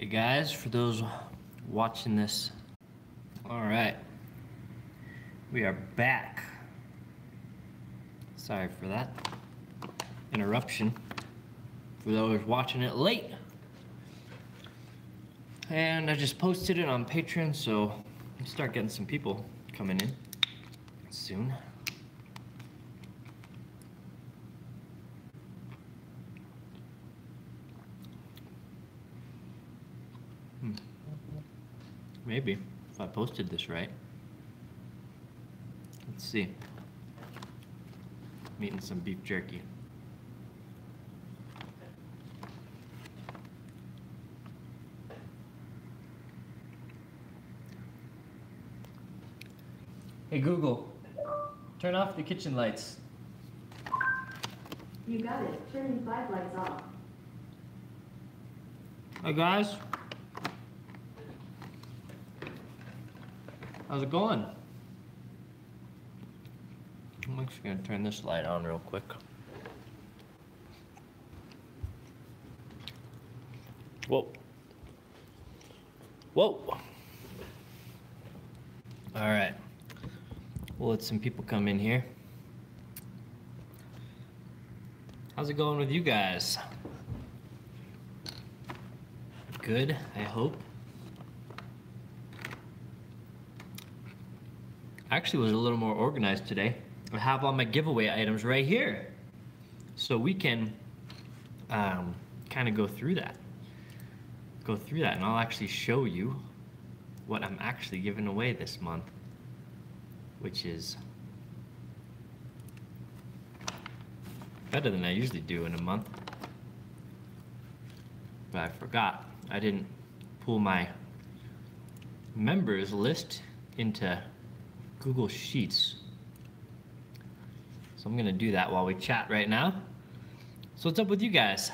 Hey guys, for those watching this, all right, we are back. Sorry for that interruption for those watching it late. And I just posted it on Patreon, so we'll start getting some people coming in soon. Maybe, if I posted this right. Let's see. I'm eating some beef jerky. Hey Google, turn off the kitchen lights. You got it. Turning 5 lights off. Hi guys. How's it going? I'm actually gonna turn this light on real quick. Whoa. Whoa. All right. We'll let some people come in here. How's it going with you guys? Good, I hope. I actually was a little more organized today. I have all my giveaway items right here. So we can kind of go through that. And I'll actually show you what I'm actually giving away this month, which is better than I usually do in a month. But I forgot. I didn't pull my members list into Google Sheets. So I'm gonna do that while we chat right now. So what's up with you guys?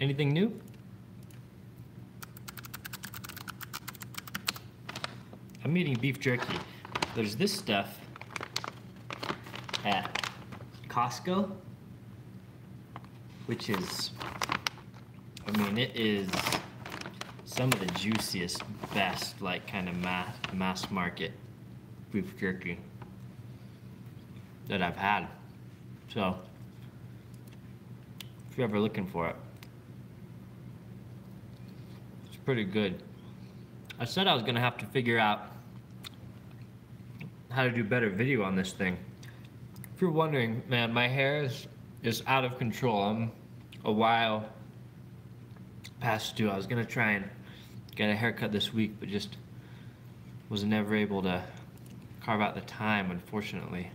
Anything new? I'm eating beef jerky. There's this stuff at Costco, which is, I mean, it is some of the juiciest, best, like kind of mass market beef jerky that I've had. So, if you're ever looking for it, it's pretty good. I said I was gonna have to figure out how to do better video on this thing. If you're wondering, man, my hair is out of control. I'm a while past due. I was gonna try and get a haircut this week, but just was never able to carve out the time, unfortunately.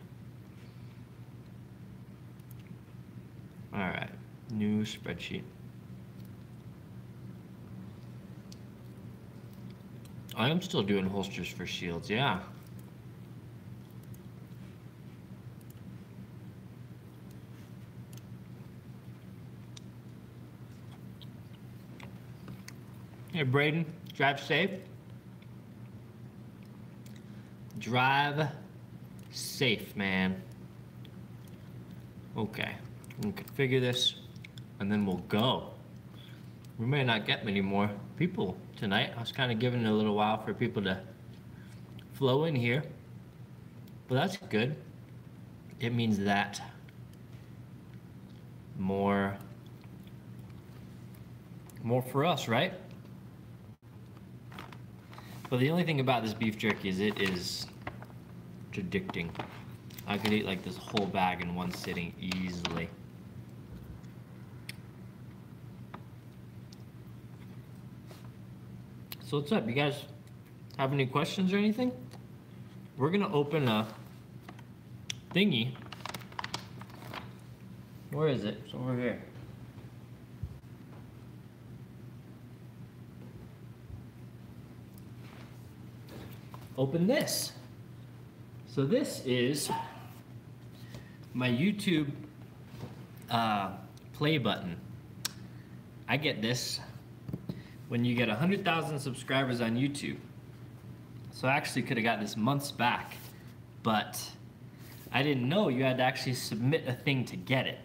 All right, new spreadsheet. I am still doing holsters for shields, yeah. Hey, Braden, drive safe. Drive safe, man. Okay, we'll configure this and then we'll go. We may not get many more people tonight. I was kind of giving it a little while for people to flow in here, but that's good. It means that more for us, right? But the only thing about this beef jerky is it is addicting. I could eat like this whole bag in one sitting easily. So what's up? You guys have any questions or anything? We're gonna open a thingy. Where is it? It's over here. Open this. So this is my YouTube play button. I get this when you get 100,000 subscribers on YouTube. So I actually could have got this months back, but I didn't know you had to actually submit a thing to get it.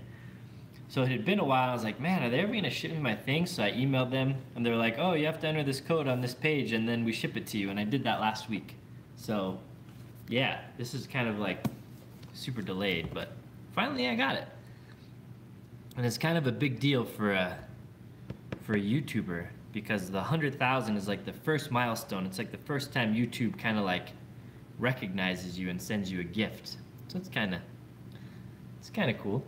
So it had been a while. I was like, man, are they ever gonna ship me my thing? So I emailed them, and they were like, oh, you have to enter this code on this page, and then we ship it to you. And I did that last week. So, yeah, this is kind of like super delayed, but finally I got it. And it's kind of a big deal for a YouTuber, because the 100,000 is like the first milestone. It's like the first time YouTube kind of like recognizes you and sends you a gift. So it's kind of cool.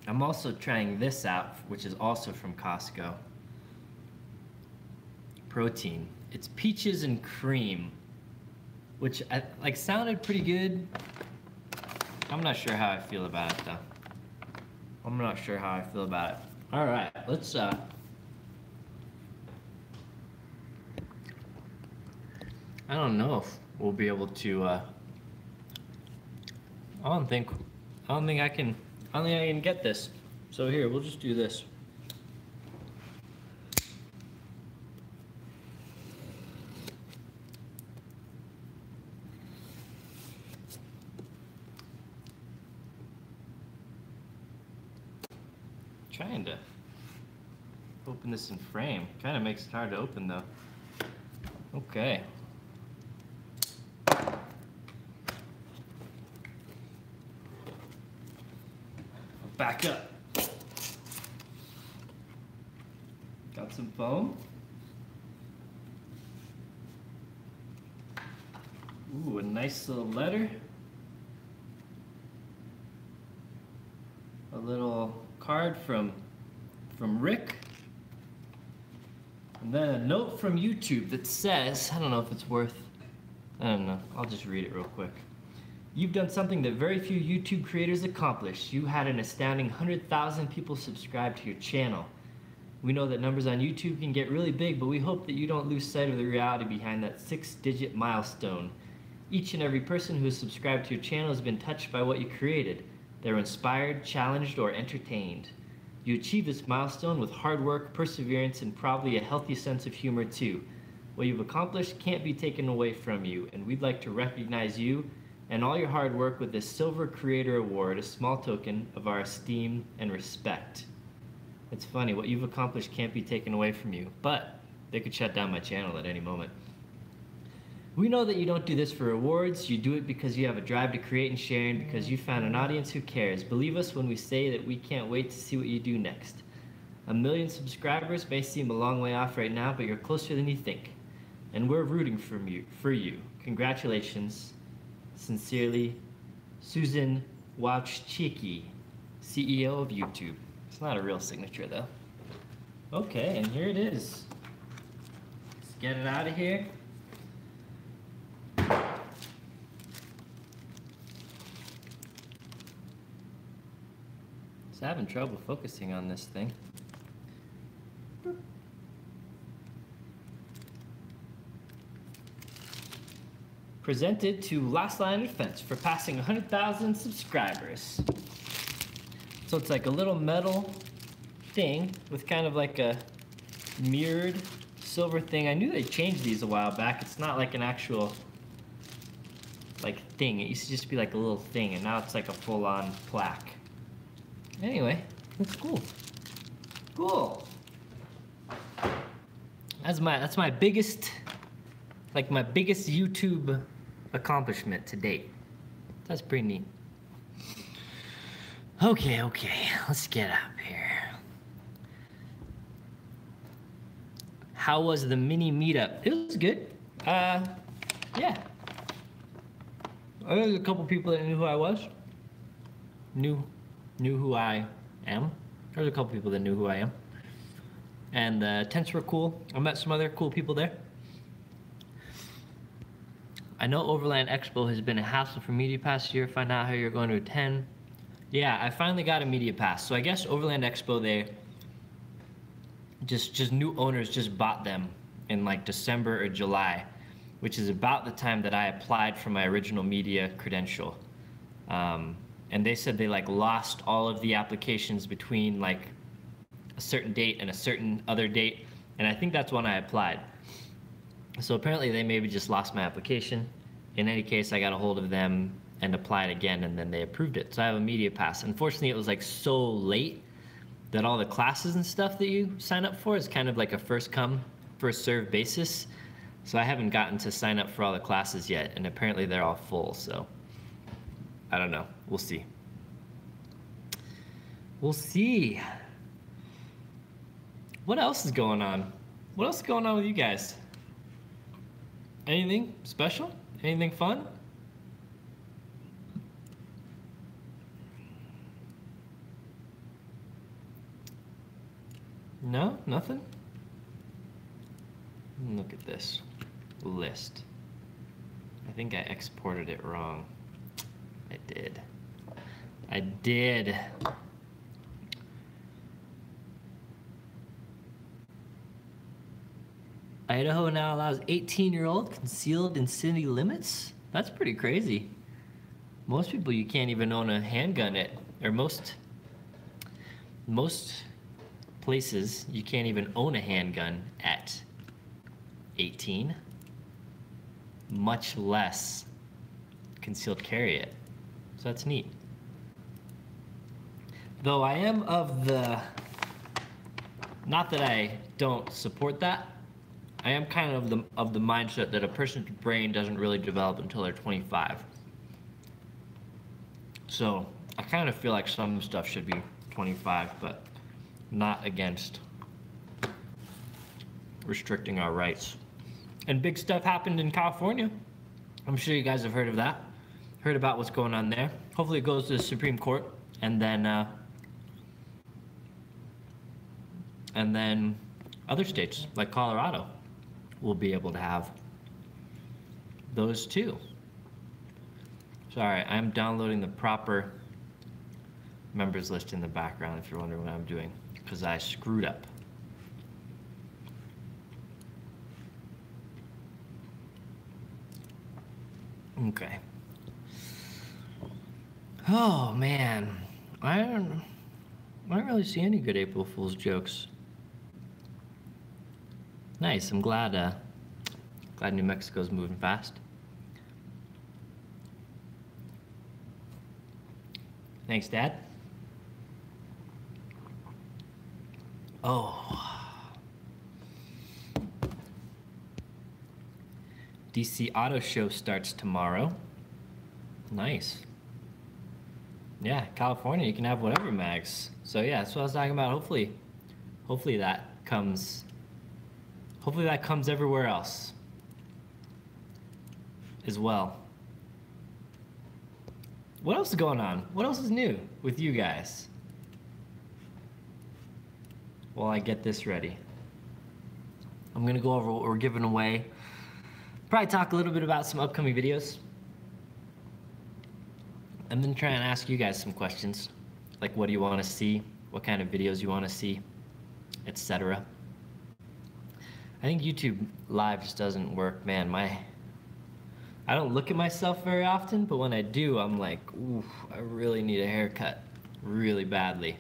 I'm also trying this out, which is also from Costco. Protein. It's peaches and cream, which like sounded pretty good. I'm not sure how I feel about it though. I'm not sure how I feel about it. All right, let's I don't know if we'll be able to I don't think I can get this. So here, we'll just do this. Trying to open this in frame. Kind of makes it hard to open though. Okay. Back up. Got some foam. Ooh, a nice little letter. A little card from Rick. And then a note from YouTube that says, I don't know if it's worth, I don't know, I'll just read it real quick. You've done something that very few YouTube creators accomplish. You had an astounding 100,000 people subscribe to your channel. We know that numbers on YouTube can get really big, but we hope that you don't lose sight of the reality behind that 6-digit milestone. Each and every person who has subscribed to your channel has been touched by what you created. They were inspired, challenged, or entertained. You achieved this milestone with hard work, perseverance, and probably a healthy sense of humor too. What you've accomplished can't be taken away from you, and we'd like to recognize you and all your hard work with this Silver Creator Award, a small token of our esteem and respect. It's funny, what you've accomplished can't be taken away from you, but they could shut down my channel at any moment. We know that you don't do this for rewards. You do it because you have a drive to create and share, and because you found an audience who cares. Believe us when we say that we can't wait to see what you do next. 1 million subscribers may seem a long way off right now, but you're closer than you think. And we're rooting for you. Congratulations. Sincerely, Susan Wojcicki, CEO of YouTube. It's not a real signature though. Okay, and here it is. Let's get it out of here. Just having trouble focusing on this thing. Presented to Last Line of Defense for passing 100,000 subscribers. So it's like a little metal thing with kind of like a mirrored silver thing. I knew they changed these a while back. It's not like an actual like thing. It used to just be like a little thing, and now it's like a full-on plaque. Anyway, that's cool. Cool. That's my biggest, like my biggest YouTube accomplishment to date. That's pretty neat. Okay, let's get up here. How was the mini meetup? It was good. Yeah. There was a couple people that knew who I was. Knew who I am. There's a couple people that knew who I am. And the tents were cool. I met some other cool people there. I know Overland Expo has been a hassle for Media Pass year. Find out how you're going to attend. Yeah, I finally got a Media Pass. So I guess Overland Expo, they just new owners just bought them in like December or July, which is about the time that I applied for my original media credential. And they said they like lost all of the applications between like a certain date and a certain other date, and I think that's when I applied. So apparently they maybe just lost my application. In any case, I got a hold of them and applied again, and then they approved it. So I have a media pass. Unfortunately, it was like so late that all the classes and stuff that you sign up for is kind of like a first come, first served basis. So I haven't gotten to sign up for all the classes yet, and apparently they're all full, so I don't know. We'll see. We'll see. What else is going on? What else is going on with you guys? Anything special? Anything fun? No? Nothing? Look at this list. I think I exported it wrong. I did. I did. Idaho now allows 18-year-old concealed in city limits? That's pretty crazy. Most people, you can't even own a handgun at, or most places, you can't even own a handgun at 18, much less concealed carry it. So that's neat. Though I am of the, not that I don't support that, I am kind of the mindset that a person's brain doesn't really develop until they're 25. So I kind of feel like some stuff should be 25, but not against restricting our rights. And big stuff happened in California. I'm sure you guys have heard of that. Heard about what's going on there. Hopefully it goes to the Supreme Court, and then other states like Colorado will be able to have those too. Sorry, I'm downloading the proper members list in the background if you're wondering what I'm doing, because I screwed up. Okay. Oh man, I don't really see any good April Fool's jokes. Nice. I'm glad New Mexico's moving fast. Thanks, Dad. Oh. DC Auto Show starts tomorrow. Nice. Yeah, California, you can have whatever mags. So yeah, that's what I was talking about. Hopefully that comes everywhere else as well. What else is going on? What else is new with you guys? While I get this ready, I'm gonna go over what we're giving away. Probably talk a little bit about some upcoming videos. And then try and ask you guys some questions. Like, what do you want to see? What kind of videos you want to see? Etc. I think YouTube Live just doesn't work, man. I don't look at myself very often, but when I do, I'm like, ooh, I really need a haircut. Really badly.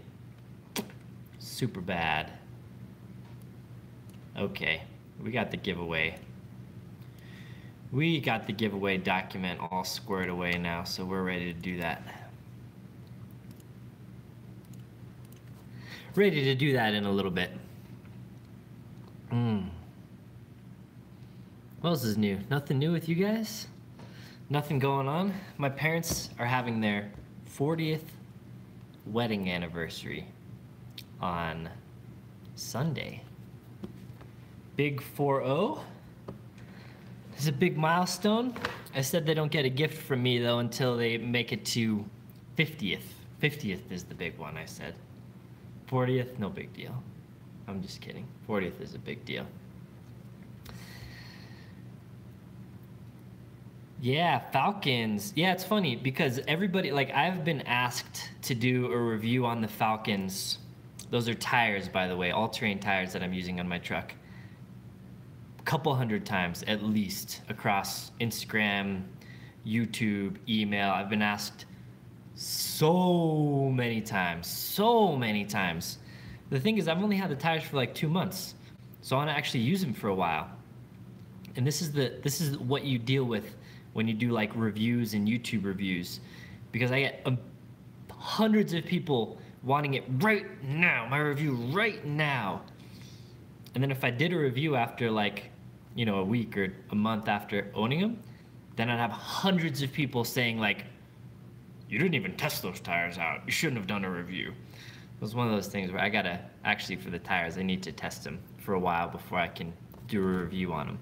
Super bad. Okay, we got the giveaway. We got the giveaway document all squared away now, so we're ready to do that. Ready to do that in a little bit. What else is new? Nothing new with you guys? Nothing going on? My parents are having their 40th wedding anniversary on Sunday. Big 4-0. It's a big milestone. I said they don't get a gift from me though until they make it to 50th. 50th is the big one, I said. 40th, no big deal. I'm just kidding. 40th is a big deal. Yeah, Falcons. Yeah, it's funny because everybody, like, I've been asked to do a review on the Falcons. Those are tires, by the way, all-terrain tires that I'm using on my truck. A couple hundred times at least across Instagram, YouTube, email. I've been asked so many times. The thing is, I've only had the tires for like 2 months, so I want to actually use them for a while. And this is what you deal with when you do like reviews and YouTube reviews, because I get hundreds of people wanting it right now, my review right now. And then if I did a review after like, you know, a week or a month after owning them, then I'd have hundreds of people saying like, you didn't even test those tires out. You shouldn't have done a review. It was one of those things where I gotta, actually for the tires, I need to test them for a while before I can do a review on them.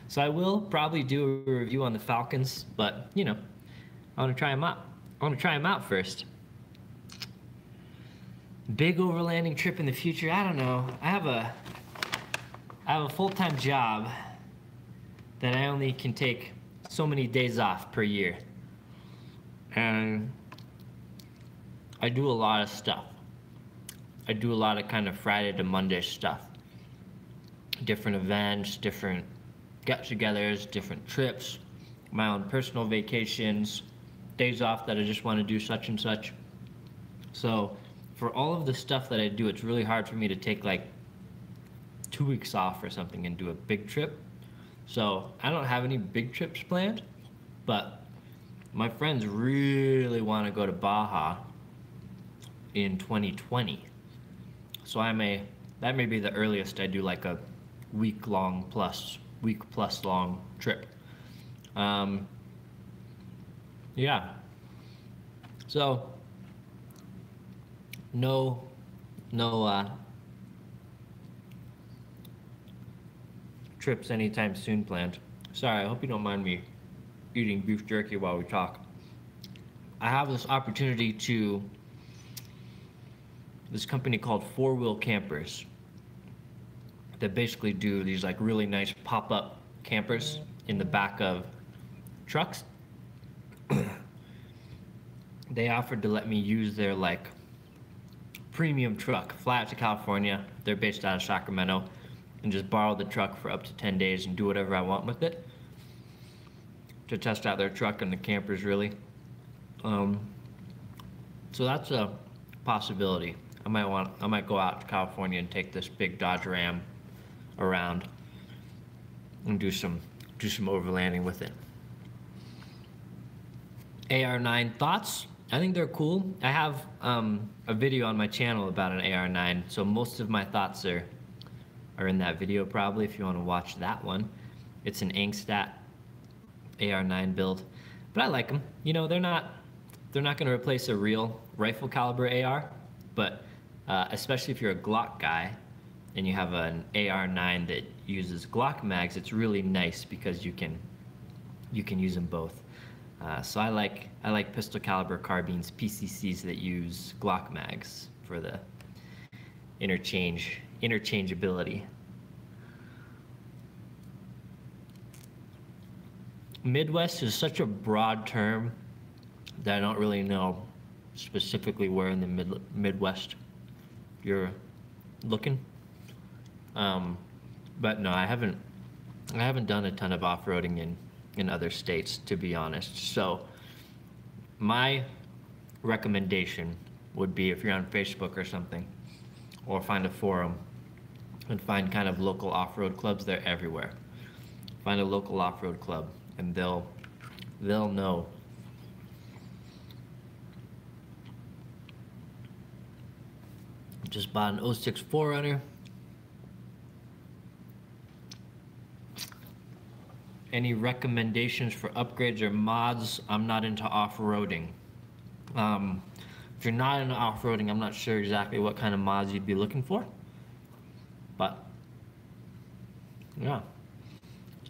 So I will probably do a review on the Falcons, but you know, I wanna try them out. I wanna try them out first. Big overlanding trip in the future, I don't know. I have a full-time job that I only can take so many days off per year. And I do a lot of stuff. I do a lot of kind of Friday to Monday stuff. Different events, different get-togethers, different trips, my own personal vacations, days off that I just want to do such and such. So for all of the stuff that I do, it's really hard for me to take like 2 weeks off or something and do a big trip. So I don't have any big trips planned, but my friends really want to go to Baja in 2020. So that may be the earliest I do like a week plus long trip. Yeah. So no trips anytime soon planned. Sorry, I hope you don't mind me eating beef jerky while we talk. I have this opportunity to this company called 4-Wheel Campers that basically do these like really nice pop-up campers in the back of trucks. They offered to let me use their like premium truck, fly out to California. They're based out of Sacramento, and just borrow the truck for up to 10 days and do whatever I want with it, to test out their truck and the campers really. So that's a possibility. I might go out to California and take this big Dodge Ram around and do some overlanding with it. AR9 thoughts? I think they're cool. I have a video on my channel about an AR9, so most of my thoughts are in that video probably if you want to watch that one. It's an Angstat AR9 build, but I like them. You know, they're not going to replace a real rifle caliber AR, but especially if you're a Glock guy and you have an AR9 that uses Glock mags, it's really nice because you can use them both. So I like pistol caliber carbines, PCCs that use Glock mags for the interchangeability. Midwest is such a broad term that I don't really know specifically where in the Midwest you're looking. But no, I haven't done a ton of off-roading in other states, to be honest. So my recommendation would be, if you're on Facebook or something, or find a forum and find kind of local off-road clubs. They're everywhere. Find a local off-road club and they'll know. Just bought an 06 4Runner. Any recommendations for upgrades or mods? I'm not into off-roading. If you're not into off-roading, I'm not sure exactly what kind of mods you'd be looking for. But yeah,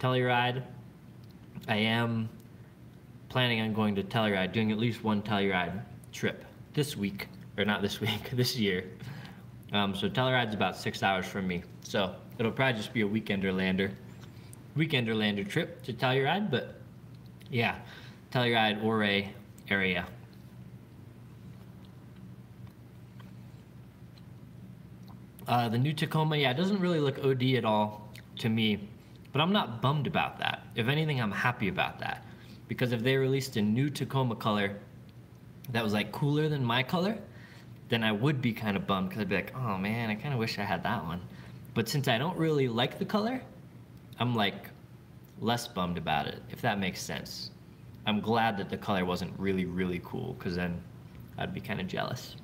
Telluride. I am planning on going to Telluride, doing at least one Telluride trip this week, or not this week, this year. So Telluride's about 6 hours from me, so it'll probably just be a weekender lander trip to Telluride. But yeah, Telluride, Ouray area. The new Tacoma, yeah, it doesn't really look OD at all to me, but I'm not bummed about that. If anything, I'm happy about that, because if they released a new Tacoma color that was like cooler than my color, then I would be kind of bummed, because I'd be like, oh man, I kind of wish I had that one. But since I don't really like the color, I'm like less bummed about it, if that makes sense. I'm glad that the color wasn't really, really cool, because then I'd be kind of jealous.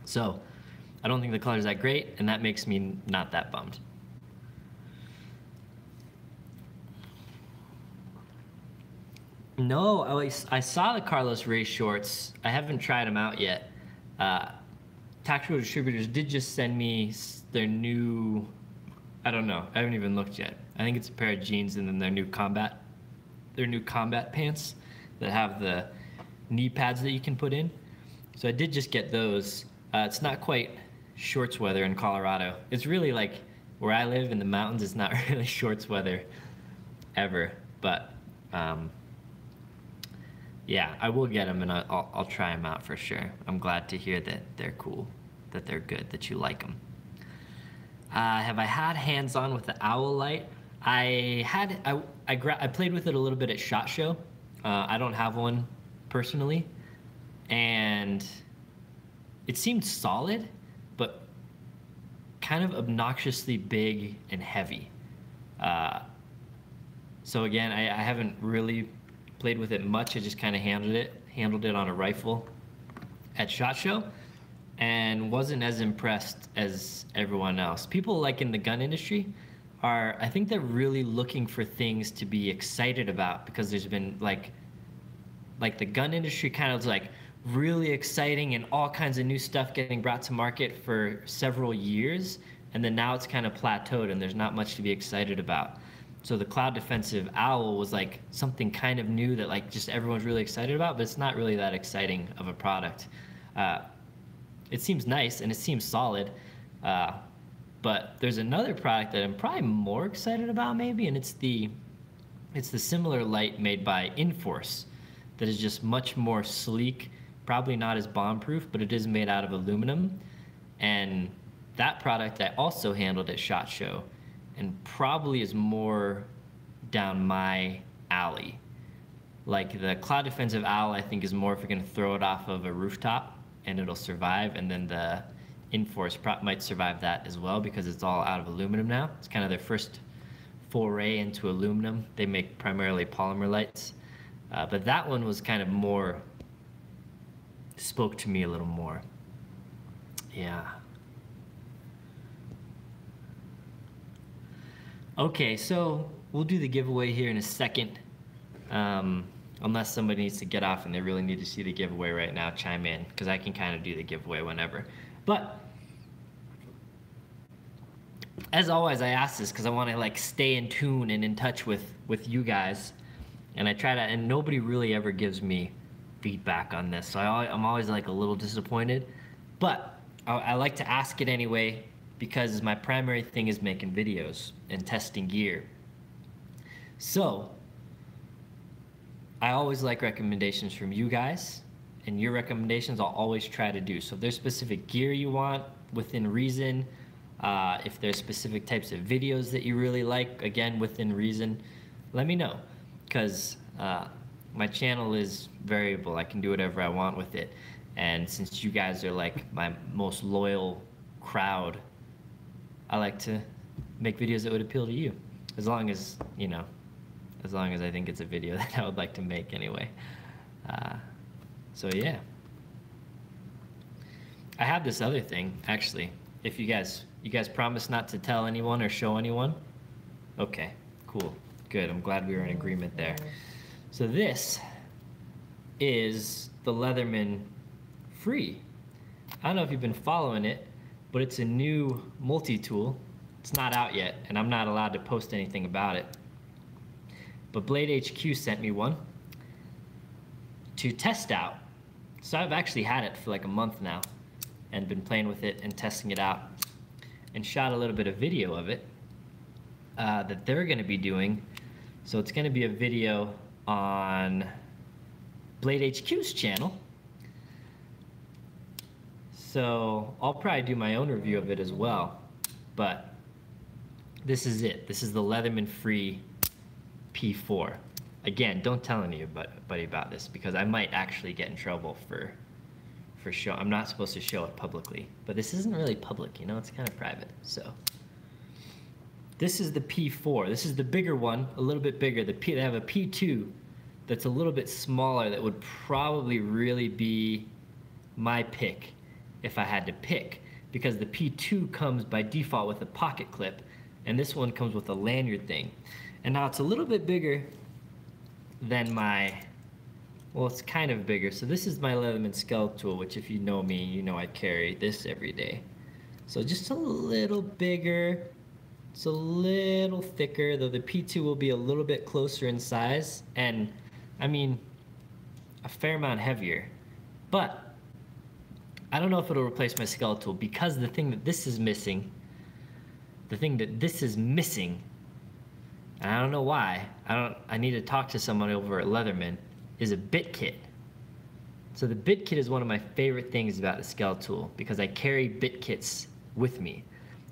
So I don't think the color's that great, and that makes me not that bummed. No, I saw the Carlos Ray shorts. I haven't tried them out yet. Tactical Distributors did just send me their new, I don't know, I haven't even looked yet. I think it's a pair of jeans and then their new combat pants that have the knee pads that you can put in. So I did just get those. It's not quite shorts weather in Colorado. It's really like where I live in the mountains, it's not really shorts weather ever. But yeah, I will get them and I'll try them out for sure. I'm glad to hear that they're cool, that they're good, that you like them. Have I had hands-on with the Owlite? I played with it a little bit at SHOT Show. I don't have one personally, and it seemed solid, but kind of obnoxiously big and heavy. So again, I haven't really played with it much. I just kind of handled it on a rifle at SHOT Show, and wasn't as impressed as everyone else. People like in the gun industry I think they're really looking for things to be excited about, because there's been like the gun industry kind of like really exciting and all kinds of new stuff getting brought to market for several years, and then now it's kind of plateaued and there's not much to be excited about. So the Cloud Defensive Owl was like something kind of new that like just everyone's really excited about, but it's not really that exciting of a product. It seems nice and it seems solid, but there's another product that I'm probably more excited about maybe, and it's the similar light made by Inforce that is just much more sleek, probably not as bomb-proof, but it is made out of aluminum. And that product I also handled at SHOT Show, and probably is more down my alley. Like the Cloud Defensive Owl, I think is more if you're gonna throw it off of a rooftop and it'll survive, and then the Inforce might survive that as well because it's all out of aluminum now. It's kind of their first foray into aluminum. They make primarily polymer lights, but that one was kind of more, spoke to me a little more. Yeah. Okay, so we'll do the giveaway here in a second. Unless somebody needs to get off and they really need to see the giveaway right now, chime in, because I can kind of do the giveaway whenever. But as always, I ask this because I want to like stay in tune and in touch with you guys, and I try to, and nobody really ever gives me feedback on this, so I'm always like a little disappointed, but I like to ask it anyway, because my primary thing is making videos and testing gear. So I always like recommendations from you guys, and your recommendations I'll always try to do. So if there's specific gear you want within reason, if there's specific types of videos that you really like, again within reason, let me know, because my channel is variable. I can do whatever I want with it, and since you guys are like my most loyal crowd, I like to make videos that would appeal to you, as long as, you know, as long as I think it's a video that I would like to make anyway. So yeah. I have this other thing, actually. If you guys promise not to tell anyone or show anyone? Okay, cool, good. I'm glad we were in agreement there. So this is the Leatherman Free. I don't know if you've been following it, but it's a new multi-tool. It's not out yet, and I'm not allowed to post anything about it. But Blade HQ sent me one to test out. So I've actually had it for like a month now and been playing with it and testing it out, and shot a little bit of video of it that they're gonna be doing. So it's gonna be a video on Blade HQ's channel. So I'll probably do my own review of it as well, but this is it. This is the Leatherman Free P4. Again, don't tell anybody about this, because I might actually get in trouble for show. I'm not supposed to show it publicly, but this isn't really public, you know, it's kind of private. So this is the P4. This is the bigger one, a little bit bigger. They have a P2 that's a little bit smaller that would probably really be my pick if I had to pick, because the P2 comes by default with a pocket clip, and this one comes with a lanyard thing. And now it's a little bit bigger than my, well, it's kind of bigger. So this is my Leatherman Skeletal, which if you know me, you know I carry this every day. So just a little bigger, it's a little thicker, though the P2 will be a little bit closer in size, and I mean, a fair amount heavier. But I don't know if it'll replace my Skeletal, because the thing that this is missing, and I don't know why, I need to talk to someone over at Leatherman, is a bit kit. So the bit kit is one of my favorite things about the Skeletal, because I carry bit kits with me.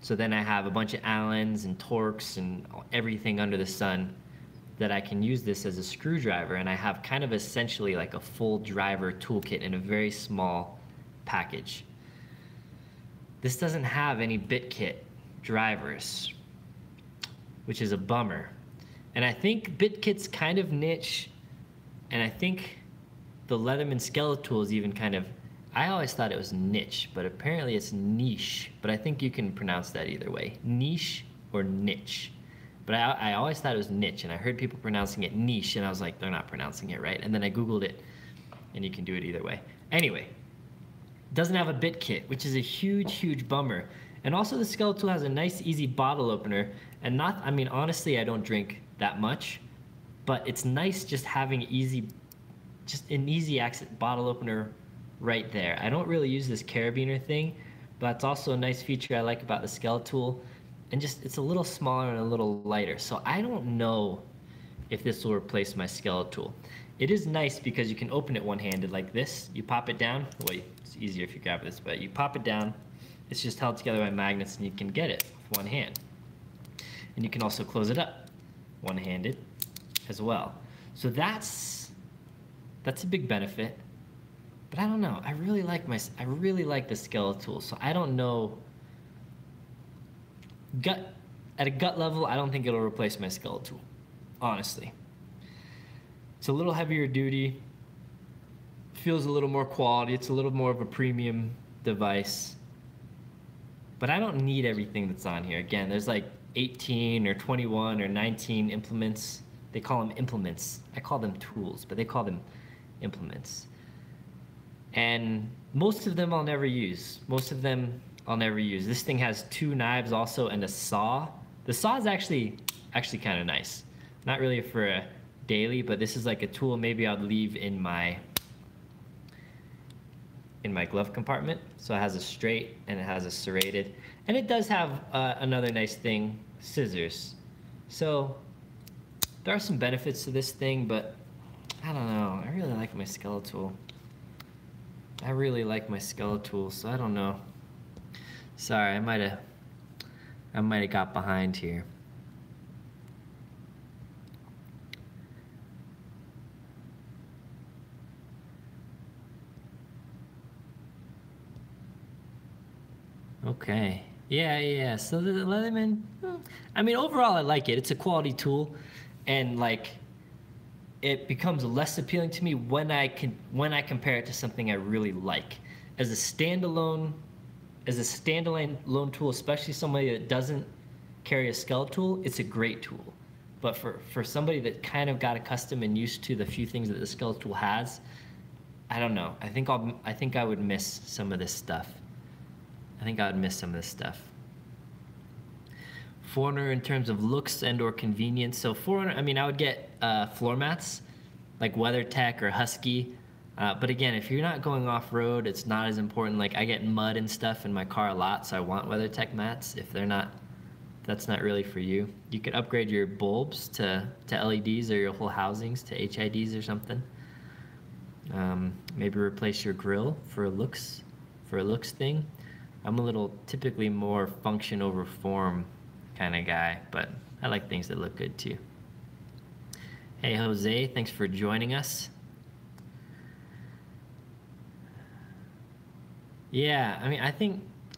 So then I have a bunch of Allens and Torx and everything under the sun that I can use this as a screwdriver, and I have kind of essentially like a full driver toolkit in a very small package. This doesn't have any bit kit drivers, which is a bummer. And I think bit kit's kind of niche, and I think the Leatherman Skeletal is even kind of, I always thought it was niche, but apparently it's niche. But I think you can pronounce that either way, niche or niche. But I always thought it was niche, and I heard people pronouncing it niche, and I was like, they're not pronouncing it right. And then I Googled it, and you can do it either way. Anyway, doesn't have a bit kit, which is a huge, huge bummer. And also the Skeletal has a nice, easy bottle opener, and not, I mean, honestly, I don't drink that much, but it's nice just having just an easy access bottle opener right there. I don't really use this carabiner thing, but it's also a nice feature I like about the Skeletal. And just, it's a little smaller and a little lighter. So I don't know if this will replace my Skeletal. It is nice because you can open it one-handed like this. You pop it down. Well, it's easier if you grab this, but you pop it down. It's just held together by magnets, and you can get it with one hand. And you can also close it up one-handed as well. So that's a big benefit. But I don't know. I really like the Skeletal. So I don't know. At a gut level, I don't think it'll replace my Skeletal, honestly. It's a little heavier duty, feels a little more quality, it's a little more of a premium device. But I don't need everything that's on here. Again, there's like 18 or 21 or 19 implements. They call them implements. I call them tools, but they call them implements. And most of them I'll never use. This thing has 2 knives also and a saw. The saw is actually kind of nice. Not really for a daily, but this is like a tool maybe I'd leave in my glove compartment. So it has a straight and it has a serrated. And it does have another nice thing, scissors. So there are some benefits to this thing, but I don't know. I really like my Skeletal. So I don't know. Sorry, I might have got behind here. Okay. Yeah. So the Leatherman, I mean, overall I like it. It's a quality tool, and like, it becomes less appealing to me when I compare it to something I really like. As a standalone tool, especially somebody that doesn't carry a Skeletal, it's a great tool. But for somebody that kind of got accustomed and used to the few things that the Skeletal has, I don't know. I think I would miss some of this stuff. Forerunner in terms of looks and or convenience. So Forerunner, I mean, I would get floor mats like WeatherTech or Husky. But again, if you're not going off-road, it's not as important. Like, I get mud and stuff in my car a lot, so I want WeatherTech mats. If that's not really for you. You could upgrade your bulbs to LEDs, or your whole housings to HIDs or something. Maybe replace your grill for a looks thing. I'm a little typically more function over form kind of guy, but I like things that look good too. Hey Jose, thanks for joining us. Yeah, I mean,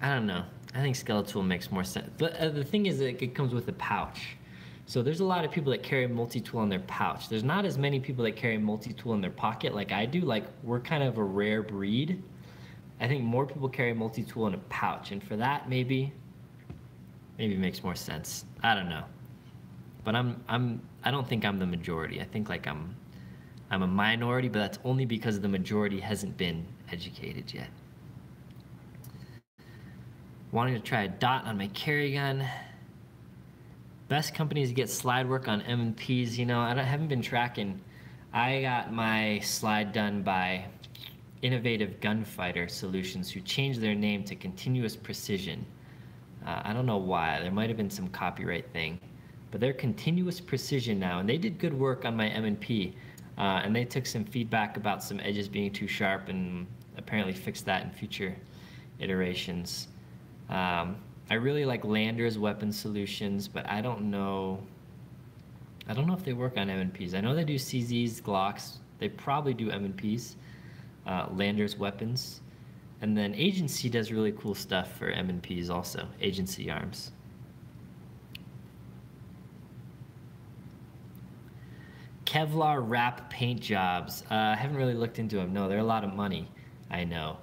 I don't know. I think Skeletal makes more sense. But the thing is that it comes with a pouch. So there's a lot of people that carry multi-tool in their pouch. There's not as many people that carry multi-tool in their pocket like I do. Like, we're kind of a rare breed. I think more people carry multi-tool in a pouch, and for that, maybe it makes more sense. I don't know. But I don't think I'm the majority. I think like I'm a minority, but that's only because the majority hasn't been educated yet. Wanting to try a dot on my carry gun. Best companies to get slide work on M&Ps. You know, I haven't been tracking. I got my slide done by Innovative Gunfighter Solutions, who changed their name to Continuous Precision. I don't know why. There might have been some copyright thing. But they're Continuous Precision now, and they did good work on my M&P. And they took some feedback about some edges being too sharp and apparently fixed that in future iterations. I really like Landers Weapon Solutions, but I don't know if they work on M&Ps. I know they do CZs, Glocks. They probably do M&Ps. Landers Weapons. And then Agency does really cool stuff for M&Ps also. Agency Arms. Kevlar wrap paint jobs. I haven't really looked into them. No, they're a lot of money, I know.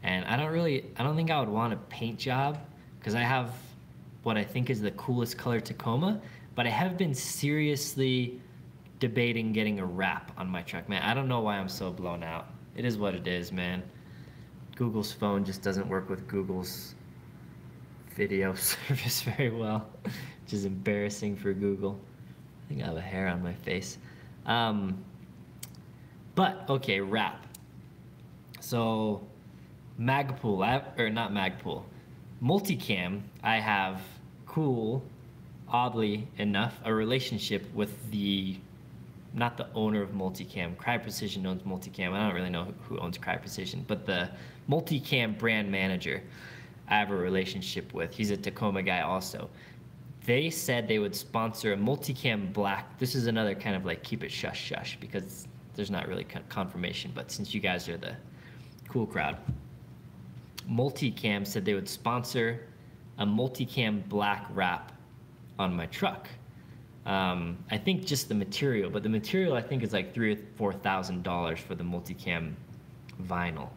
And I don't think I would want a paint job because I have what I think is the coolest color Tacoma, but I have been seriously debating getting a wrap on my truck. Man, I don't know why I'm so blown out. It is what it is, man. Google's phone just doesn't work with Google's video service very well, which is embarrassing for Google. I think I have a hair on my face. But okay, wrap. So Magpul, or not Magpul, Multicam, I have oddly enough, a relationship with not the owner of Multicam. Crye Precision owns Multicam. I don't really know who owns Crye Precision, but the Multicam brand manager I have a relationship with. He's a Tacoma guy also. They said they would sponsor a Multicam black. This is another kind of like keep it shush shush because there's not really confirmation, but since you guys are the cool crowd. Multicam said they would sponsor a Multicam black wrap on my truck. I think just the material, but the material I think is like $3,000 or $4,000 for the Multicam vinyl.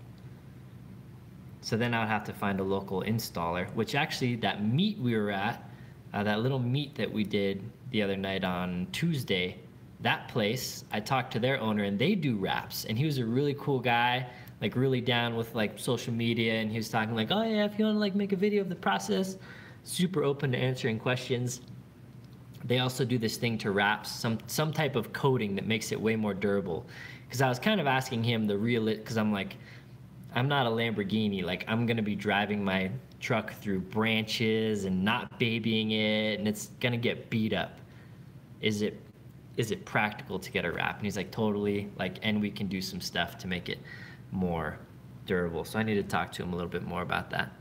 So then I would have to find a local installer, which actually that meet we were at, that little meet that we did the other night on Tuesday, that place, I talked to their owner and they do wraps, and he was a really cool guy, like really down with like social media, and he was talking like, oh yeah, if you want to like make a video of the process, super open to answering questions. They also do this thing to wraps, some type of coating that makes it way more durable. Because I was kind of asking him because I'm like, I'm not a Lamborghini. Like, I'm gonna be driving my truck through branches and not babying it, and it's gonna get beat up. Is it practical to get a wrap? And he's like, totally. Like, and we can do some stuff to make it more durable. So I need to talk to him a little bit more about that.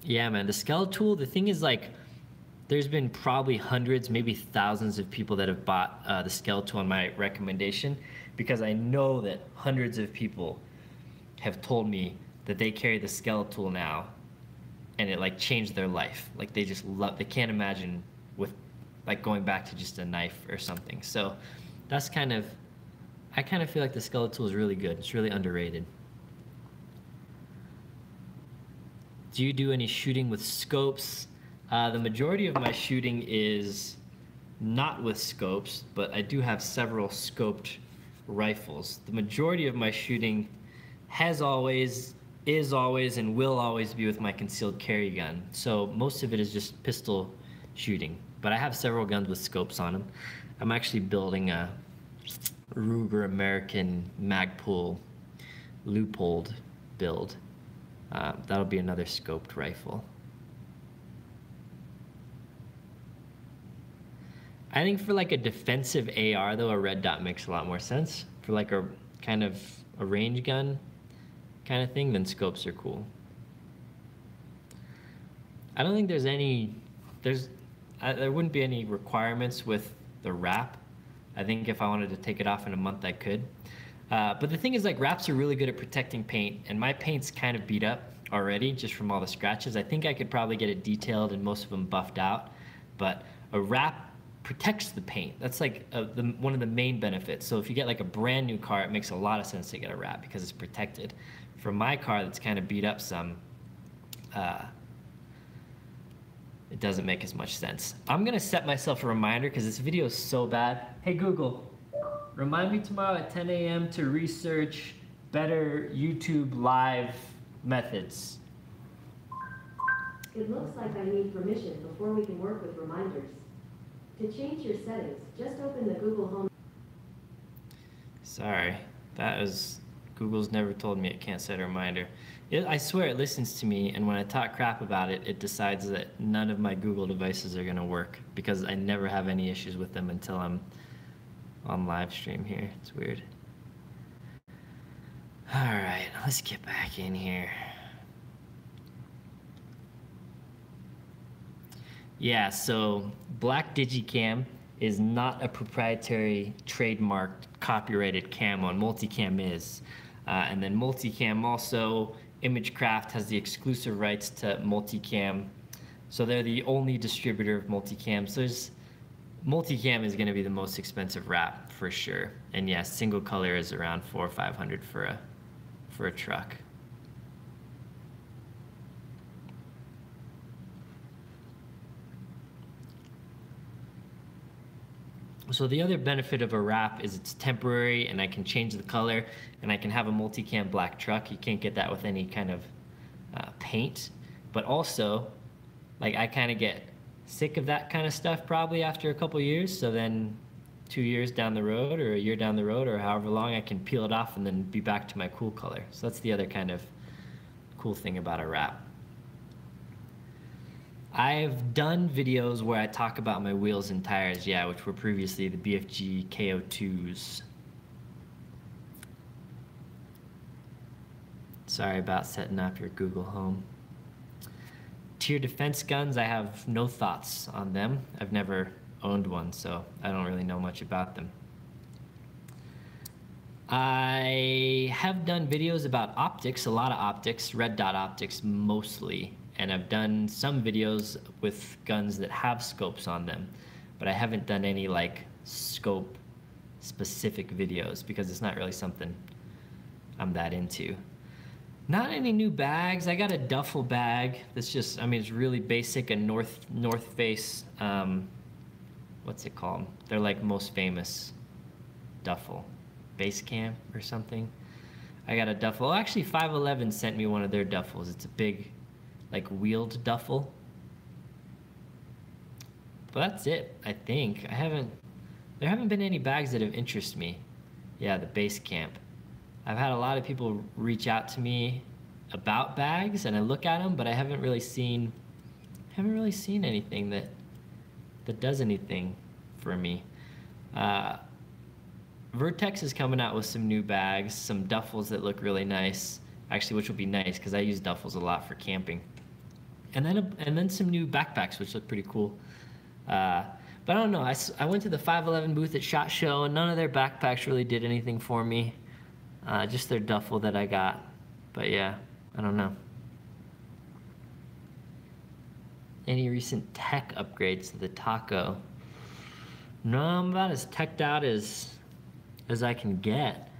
Yeah, man, the Skeletool, the thing is, like, there's been probably hundreds, maybe thousands of people that have bought the Skeletool on my recommendation, because I know that hundreds of people have told me that they carry the Skeletool now and it like changed their life. Like they just they can't imagine with like going back to just a knife or something. So that's I kind of feel like the Skeletool is really good. It's really underrated. Do you do any shooting with scopes? The majority of my shooting is not with scopes, but I do have several scoped rifles. The majority of my shooting is always, and will always be with my concealed carry gun. So most of it is just pistol shooting, but I have several guns with scopes on them. I'm actually building a Ruger American Magpul Leupold build. That'll be another scoped rifle. I think for like a defensive AR though, a red dot makes a lot more sense. For like a kind of a range gun kind of thing, then scopes are cool. I don't think there wouldn't be any requirements with the wrap. I think if I wanted to take it off in a month, I could. But the thing is, like, wraps are really good at protecting paint, and my paint's kind of beat up already just from all the scratches. I think I could probably get it detailed and most of them buffed out, but a wrap protects the paint. That's like one of the main benefits. So if you get like a brand new car, it makes a lot of sense to get a wrap because it's protected. For my car that's kind of beat up some, it doesn't make as much sense. I'm gonna set myself a reminder because this video is so bad. Hey Google, remind me tomorrow at 10 a.m. to research better YouTube live methods. It looks like I need permission before we can work with reminders. To change your settings, just open the Google Home. Sorry, Google's never told me it can't set a reminder. I swear it listens to me, and when I talk crap about it, it decides that none of my Google devices are gonna work because I never have any issues with them until I'm on live stream here. It's weird. All right, let's get back in here. Yeah, so Black Digicam is not a proprietary, trademarked, copyrighted camo, and Multicam is. And then Multicam also, Imagecraft has the exclusive rights to Multicam. So they're the only distributor of Multicam. So Multicam is gonna be the most expensive wrap for sure. And yes, single color is around $400 or $500 for a truck. So the other benefit of a wrap is it's temporary and I can change the color and I can have a Multicam black truck. You can't get that with any kind of paint. But also, like I kind of get sick of that kind of stuff probably after a couple years. So then 2 years down the road or a year down the road or however long, I can peel it off and then be back to my cool color. So that's the other kind of cool thing about a wrap. I've done videos where I talk about my wheels and tires, yeah, which were previously the BFG KO2s. Sorry about setting up your Google Home. Tier defense guns, I have no thoughts on them. I've never owned one, so I don't really know much about them. I have done videos about optics, a lot of optics, red dot optics mostly. And I've done some videos with guns that have scopes on them, but I haven't done any like scope specific videos because it's not really something I'm that into. Not any new bags. I got a duffel bag that's just, I mean, it's really basic, a North Face, what's it called? They're like most famous duffel, base camp or something. I got a duffel. Oh, actually 511 sent me one of their duffels. It's a big, like wheeled duffel. But that's it, I think. There haven't been any bags that have interested me. Yeah, the base camp. I've had a lot of people reach out to me about bags and I look at them, but I haven't really seen anything that does anything for me. Vertex is coming out with some new bags, some duffels that look really nice. Actually, which will be nice because I use duffels a lot for camping. And then some new backpacks, which look pretty cool. But I don't know. I went to the 511 booth at SHOT Show, and none of their backpacks really did anything for me. Just their duffel that I got. But yeah, I don't know. Any recent tech upgrades to the Taco? No, I'm about as teched out as I can get.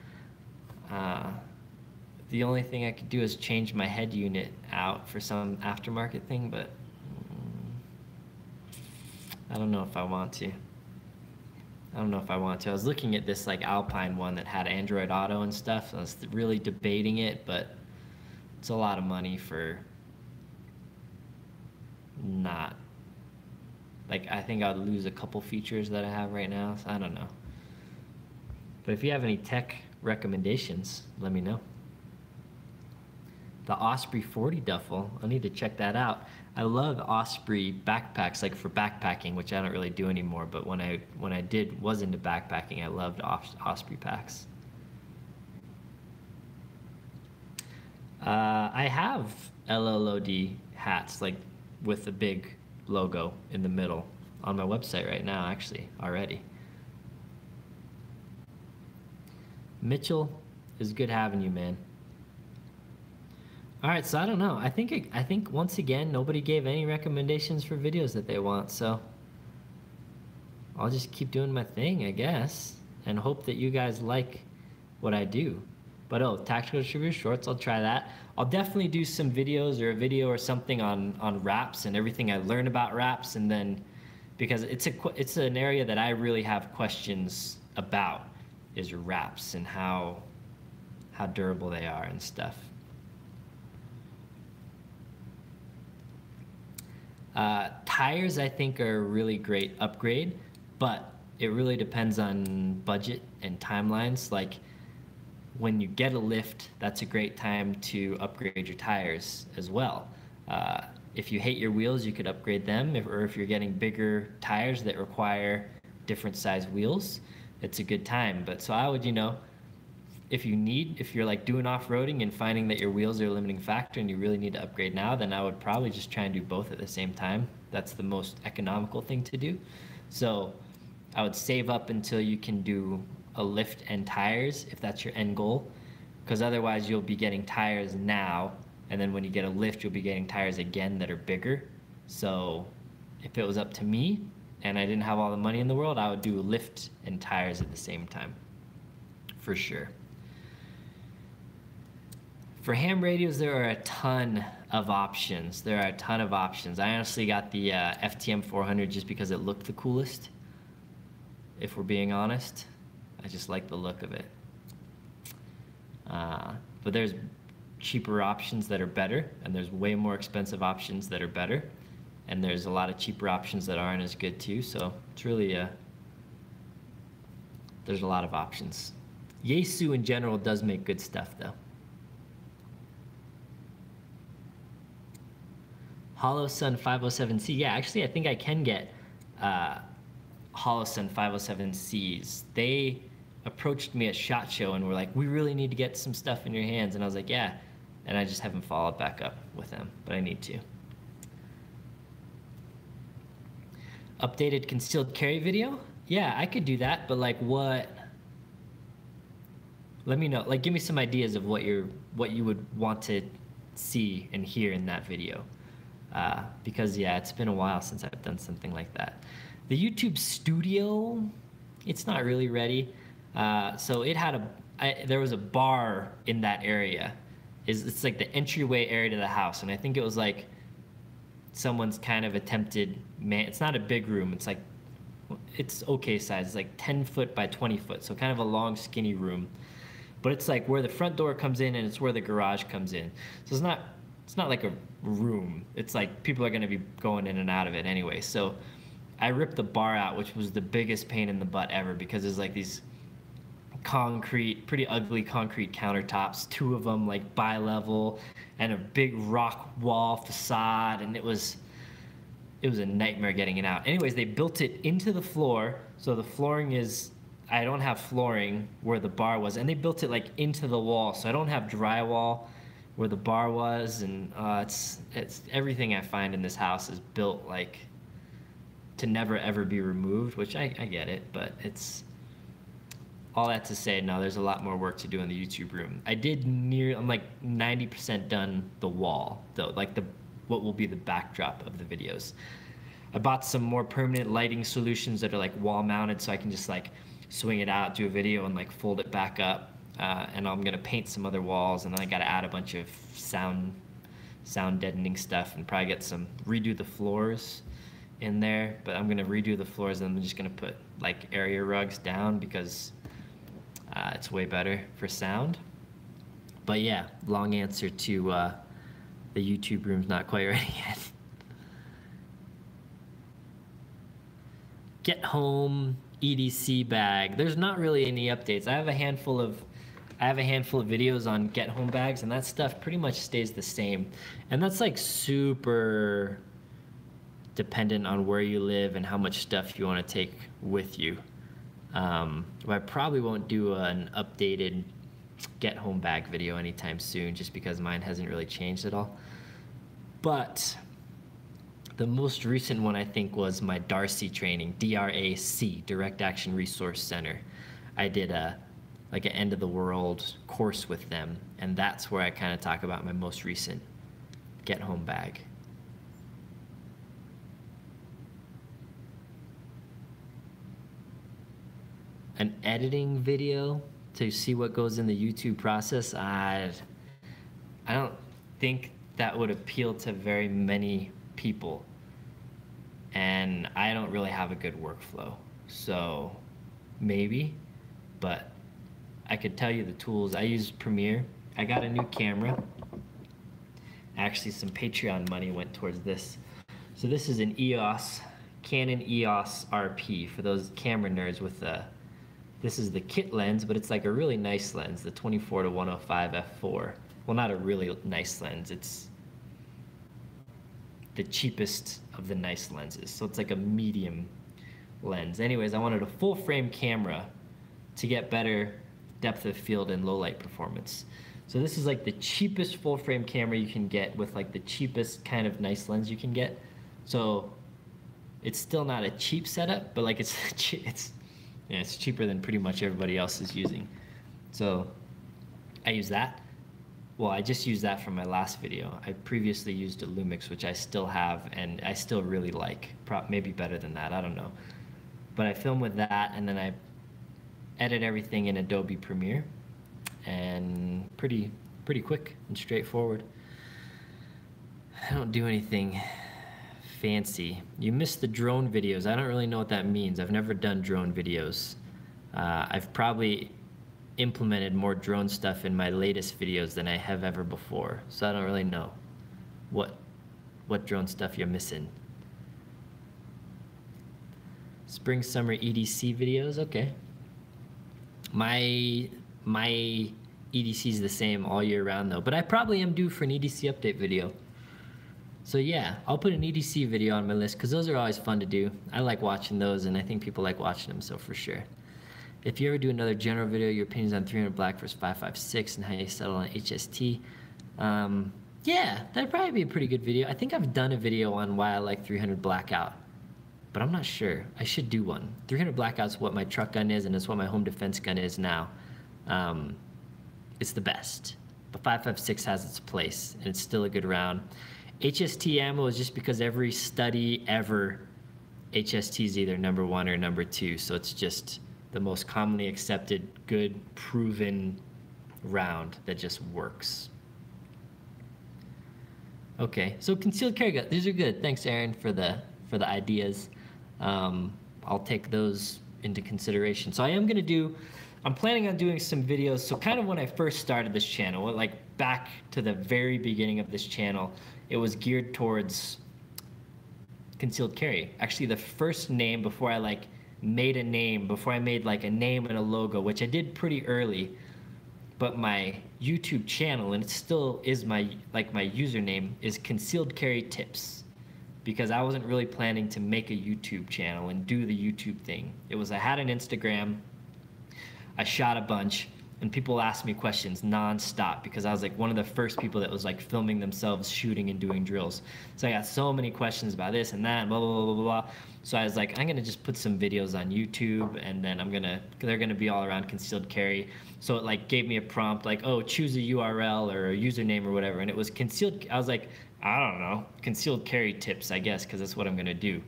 The only thing I could do is change my head unit out for some aftermarket thing, but I don't know if I want to. I was looking at this like Alpine one that had Android Auto and stuff. I was really debating it, but it's a lot of money for not. Like, I think I'd lose a couple features that I have right now, so I don't know. But if you have any tech recommendations, let me know. The Osprey 40 duffel, I need to check that out. I love Osprey backpacks, like for backpacking, which I don't really do anymore, but when I was into backpacking, I loved Osprey packs. I have LLOD hats, like with the big logo in the middle on my website right now, actually, already. Mitchell, it's good having you, man. All right, so I don't know. I think once again nobody gave any recommendations for videos that they want, so I'll just keep doing my thing, I guess, and hope that you guys like what I do. But oh, tactical distributor shorts, I'll try that. I'll definitely do some videos or a video or something on wraps and everything I learn about wraps, and then because it's an area that I really have questions about is wraps and how durable they are and stuff. Tires, I think, are a really great upgrade, but it really depends on budget and timelines. Like, when you get a lift, that's a great time to upgrade your tires as well. If you hate your wheels, you could upgrade them, or if you're getting bigger tires that require different size wheels, it's a good time. But so I would, if you're like doing off-roading and finding that your wheels are a limiting factor and you really need to upgrade now, then I would probably just try and do both at the same time. That's the most economical thing to do. So I would save up until you can do a lift and tires if that's your end goal, because otherwise you'll be getting tires now, and then when you get a lift, you'll be getting tires again that are bigger. So if it was up to me and I didn't have all the money in the world, I would do a lift and tires at the same time, for sure. For ham radios, there are a ton of options. I honestly got the FTM 400 just because it looked the coolest, if we're being honest. I just like the look of it. But there's cheaper options that are better, and there's way more expensive options that are better, and there's a lot of cheaper options that aren't as good too, so it's really there's a lot of options. Yaesu in general does make good stuff though. HoloSun 507C. Yeah, actually, I think I can get HoloSun 507Cs. They approached me at SHOT Show and were like, we really need to get some stuff in your hands. And I was like, yeah. And I just haven't followed back up with them, but I need to. Updated concealed carry video? Yeah, I could do that, but like what? Let me know. Like, give me some ideas of what you would want to see and hear in that video. Because yeah, it's been a while since I've done something like that. The YouTube Studio, it's not really ready. So it had there was a bar in that area. It's like the entryway area to the house, and I think it was like someone's kind of attempted. It's not a big room. It's okay size. It's like 10 foot by 20 foot, so kind of a long, skinny room. But it's like where the front door comes in, and it's where the garage comes in. So it's not like a room. It's like people are going to be going in and out of it anyway. So I ripped the bar out, which was the biggest pain in the butt ever, because there's like these pretty ugly concrete countertops, 2 of them like bi-level, and a big rock wall facade, and it was a nightmare getting it out. Anyways, they built it into the floor, so the flooring is, I don't have flooring where the bar was, and they built it like into the wall, so I don't have drywall where the bar was, and it's everything I find in this house is built like to never ever be removed, which I get it, but it's all that to say, no, there's a lot more work to do in the YouTube room. I'm like 90% done the wall, though, like what will be the backdrop of the videos. I bought some more permanent lighting solutions that are like wall mounted, so I can just like swing it out, do a video, and like fold it back up. And I'm gonna paint some other walls, and then I gotta add a bunch of sound deadening stuff, and probably redo the floors in there. But I'm gonna redo the floors, and I'm just gonna put like area rugs down because it's way better for sound. But yeah, long answer to the YouTube room's not quite ready yet. Get home EDC bag. There's not really any updates. I have a handful of videos on get home bags, and that stuff pretty much stays the same. And that's like super dependent on where you live and how much stuff you want to take with you. I probably won't do an updated get home bag video anytime soon, just because mine hasn't really changed at all. But the most recent one, I think, was my DARC training, DRAC, Direct Action Resource Center. I did a like an end of the world course with them, and that's where I kind of talk about my most recent get home bag. An editing video to see what goes in the YouTube process, I don't think that would appeal to very many people, and I don't really have a good workflow, so maybe, but I could tell you the tools. I use Premiere. I got a new camera. Actually, some Patreon money went towards this. So this is an EOS, Canon EOS RP for those camera nerds with the, this is the kit lens, but it's like a really nice lens, the 24-105 f4. Well, not a really nice lens, it's the cheapest of the nice lenses. So it's like a medium lens. Anyways, I wanted a full frame camera to get better depth of field and low light performance. So this is like the cheapest full frame camera you can get with like the cheapest kind of nice lens you can get. So it's still not a cheap setup, but like it's cheaper than pretty much everybody else is using. So I use that. Well, I just used that for my last video. I previously used a Lumix, which I still have, and I still really like. Maybe better than that, I don't know. But I film with that, and then I edit everything in Adobe Premiere, and pretty quick and straightforward. I don't do anything fancy. You missed the drone videos. I don't really know what that means. I've never done drone videos. I've probably implemented more drone stuff in my latest videos than I have ever before, so I don't really know what drone stuff you're missing. Spring summer EDC videos, okay. My EDC is the same all year round though, but I probably am due for an EDC update video. So yeah, I'll put an EDC video on my list because those are always fun to do. I like watching those, and I think people like watching them, so for sure. If you ever do another general video, your opinions on 300 black versus 556 and how you settle on HST, yeah, that'd probably be a pretty good video. I think I've done a video on why I like 300 blackout, but I'm not sure. I should do one. 300 blackout's what my truck gun is, and it's what my home defense gun is now. It's the best, but 556 has its place, and it's still a good round. HST ammo is just because every study ever, HST is either number 1 or number 2, so it's just the most commonly accepted, good, proven round that just works. Okay, so concealed carry gun, these are good. Thanks, Aaron, for the ideas. I'll take those into consideration. So I'm planning on doing some videos. So kind of when I first started this channel, like back to the very beginning of this channel, it was geared towards concealed carry. Actually, the first name before I made a name, before I made like a name and a logo, which I did pretty early, but my YouTube channel, and it still is my username, is Concealed Carry Tips, because I wasn't really planning to make a YouTube channel and do the YouTube thing. It was, I had an Instagram, I shot a bunch, and people asked me questions non-stop because I was like one of the first people that was like filming themselves shooting and doing drills. So I got so many questions about this and that, blah, blah, blah, blah, blah. So I was like, I'm gonna just put some videos on YouTube, and then they're gonna be all around concealed carry. So it like gave me a prompt like, oh, choose a URL or a username or whatever, and it was concealed. I was like, I don't know, concealed carry tips, I guess, because that's what I'm gonna do.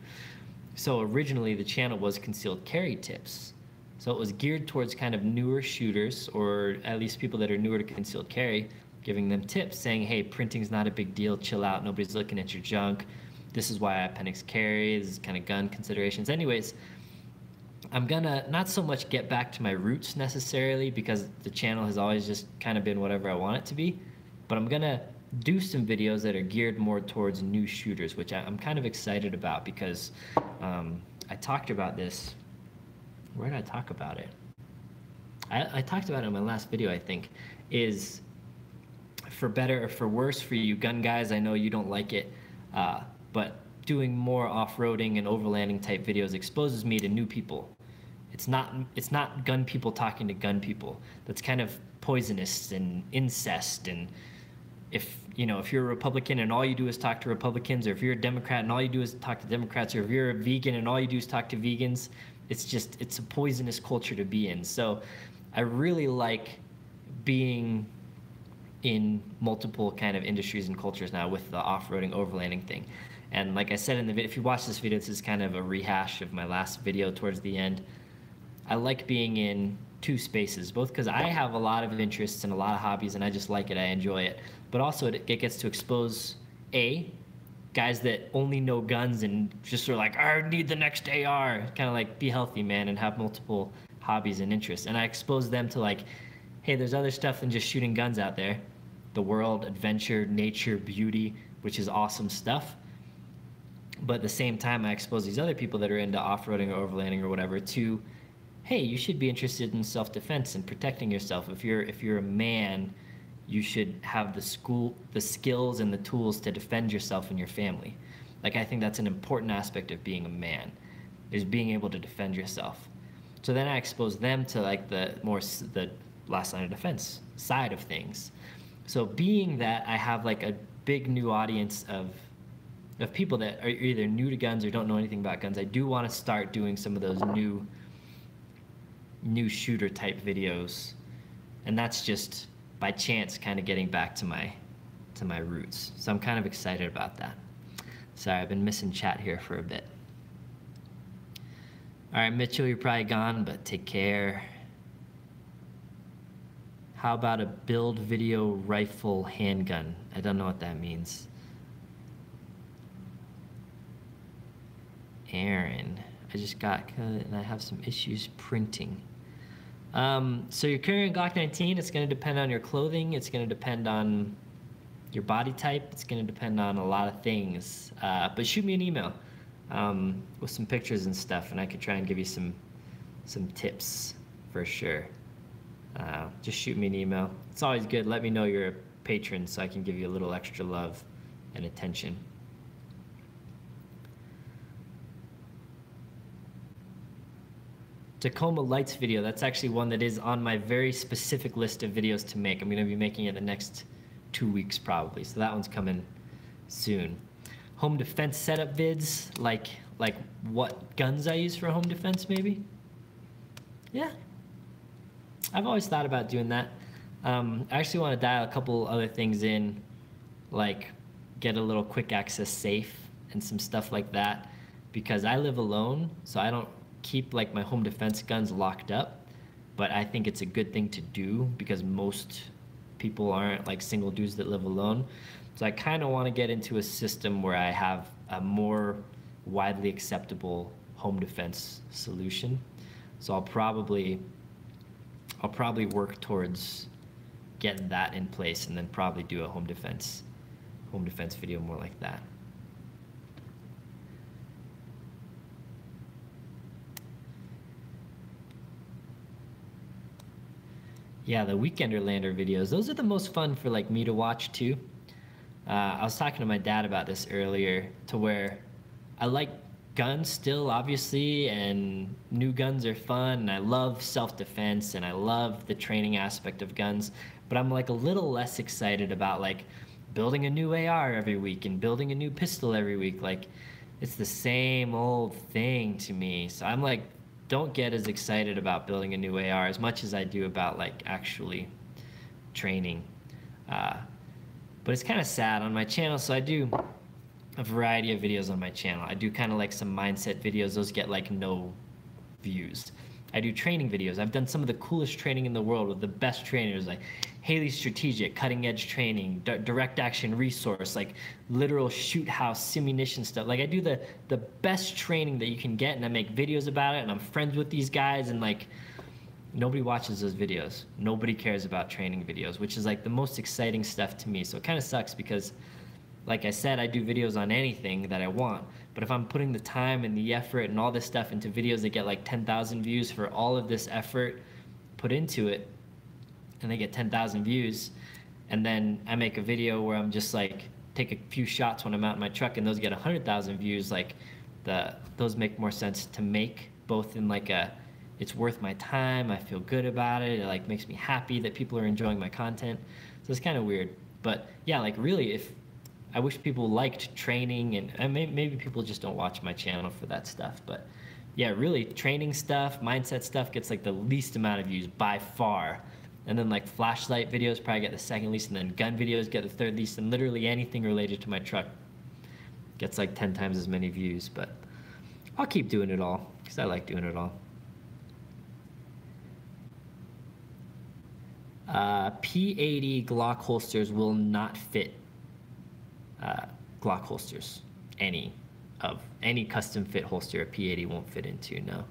So originally the channel was Concealed Carry Tips. So it was geared towards kind of newer shooters, or at least people that are newer to concealed carry, giving them tips saying, hey, printing's not a big deal, chill out, nobody's looking at your junk. This is why I appendix carry, this is kind of gun considerations. Anyways, I'm gonna not so much get back to my roots necessarily, because the channel has always just kind of been whatever I want it to be, but I'm gonna do some videos that are geared more towards new shooters, which I'm kind of excited about, because I talked about this. Where did I talk about it? I talked about it in my last video, I think, is for better or for worse for you gun guys. I know you don't like it, but doing more off-roading and overlanding type videos exposes me to new people. It's not gun people talking to gun people. That's kind of poisonous and incest. And if you're a Republican and all you do is talk to Republicans, or if you're a Democrat and all you do is talk to Democrats, or if you're a vegan and all you do is talk to vegans, it's a poisonous culture to be in. So I really like being in multiple kind of industries and cultures now with the off-roading overlanding thing. And like I said in the video, if you watch this video, this is kind of a rehash of my last video towards the end. I like being in two spaces, both because I have a lot of interests and a lot of hobbies and I just like it, I enjoy it. But also it gets to expose guys that only know guns and just are like, I need the next AR. Kind of like be healthy, man, and have multiple hobbies and interests. And I expose them to like, hey, there's other stuff than just shooting guns out there. The world, adventure, nature, beauty, which is awesome stuff. But at the same time, I expose these other people that are into off-roading or overlanding or whatever to, hey, you should be interested in self-defense and protecting yourself. If you're a man, you should have the skills and the tools to defend yourself and your family. Like, I think that's an important aspect of being a man, is being able to defend yourself. So then I expose them to like the last line of defense side of things. So being that I have like a big new audience of people that are either new to guns or don't know anything about guns, I do want to start doing some of those new shooter type videos. And that's just by chance kind of getting back to my roots. So I'm kind of excited about that. Sorry, I've been missing chat here for a bit. All right, Mitchell, you're probably gone, but take care. How about a build video rifle handgun? I don't know what that means. Aaron, I just got and I have some issues printing. So your current Glock 19, it's going to depend on your clothing. It's going to depend on your body type. It's going to depend on a lot of things. But shoot me an email with some pictures and stuff, and I could try and give you some tips for sure. Just shoot me an email. It's always good. Let me know you're a patron so I can give you a little extra love and attention. Tacoma Lights video, that's actually one that is on my very specific list of videos to make. I'm going to be making it the next 2 weeks probably, so that one's coming soon. Home defense setup vids, like what guns I use for home defense maybe? Yeah. I've always thought about doing that. I actually want to dial a couple other things in, like get a little quick access safe and some stuff like that, because I live alone, so I don't keep like my home defense guns locked up, but I think it's a good thing to do because most people aren't like single dudes that live alone. So I kind of want to get into a system where I have a more widely acceptable home defense solution. So I'll probably work towards getting that in place and then probably do a home defense video more like that. Yeah, the Weekender Lander videos, those are the most fun for like me to watch too. I was talking to my dad about this earlier, to where I like guns still, obviously, and new guns are fun, and I love self-defense, and I love the training aspect of guns, but I'm like a little less excited about like building a new AR every week and building a new pistol every week. Like, it's the same old thing to me. So I'm like, don't get as excited about building a new AR as much as I do about like actually training. But it's kind of sad on my channel. So I do a variety of videos on my channel. I do kind of like some mindset videos. Those get like no views. I do training videos. I've done some of the coolest training in the world with the best trainers, like Haley Strategic, cutting edge training, direct action resource, like literal shoot house simunition stuff. Like I do the best training that you can get, and I make videos about it, and I'm friends with these guys, and like nobody watches those videos. Nobody cares about training videos, which is like the most exciting stuff to me. So it kind of sucks because, like I said, I do videos on anything that I want. But if I'm putting the time and the effort and all this stuff into videos that get like 10,000 views for all of this effort put into it, and they get 10,000 views, and then I make a video where I'm just like, take a few shots when I'm out in my truck and those get 100,000 views, like those make more sense to make, both in like it's worth my time, I feel good about it, it like makes me happy that people are enjoying my content. So it's kind of weird. But yeah, like really, I wish people liked training, and maybe people just don't watch my channel for that stuff, but yeah, really training stuff, mindset stuff gets like the least amount of views by far. And then like flashlight videos probably get the second least, and then gun videos get the third least, and literally anything related to my truck gets like 10 times as many views. But I'll keep doing it all because I like doing it all. P80 Glock holsters will not fit Glock holsters. Any custom fit holster a P80 won't fit into, no.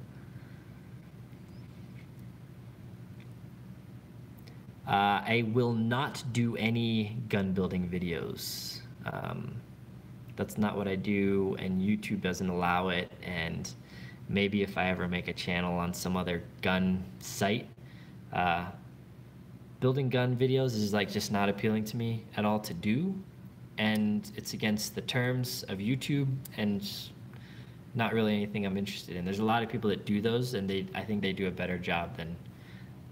I will not do any gun building videos. That's not what I do, and YouTube doesn't allow it. And maybe if I ever make a channel on some other gun site, building gun videos is like just not appealing to me at all to do, and it's against the terms of YouTube and not really anything I'm interested in. There's a lot of people that do those, and I think they do a better job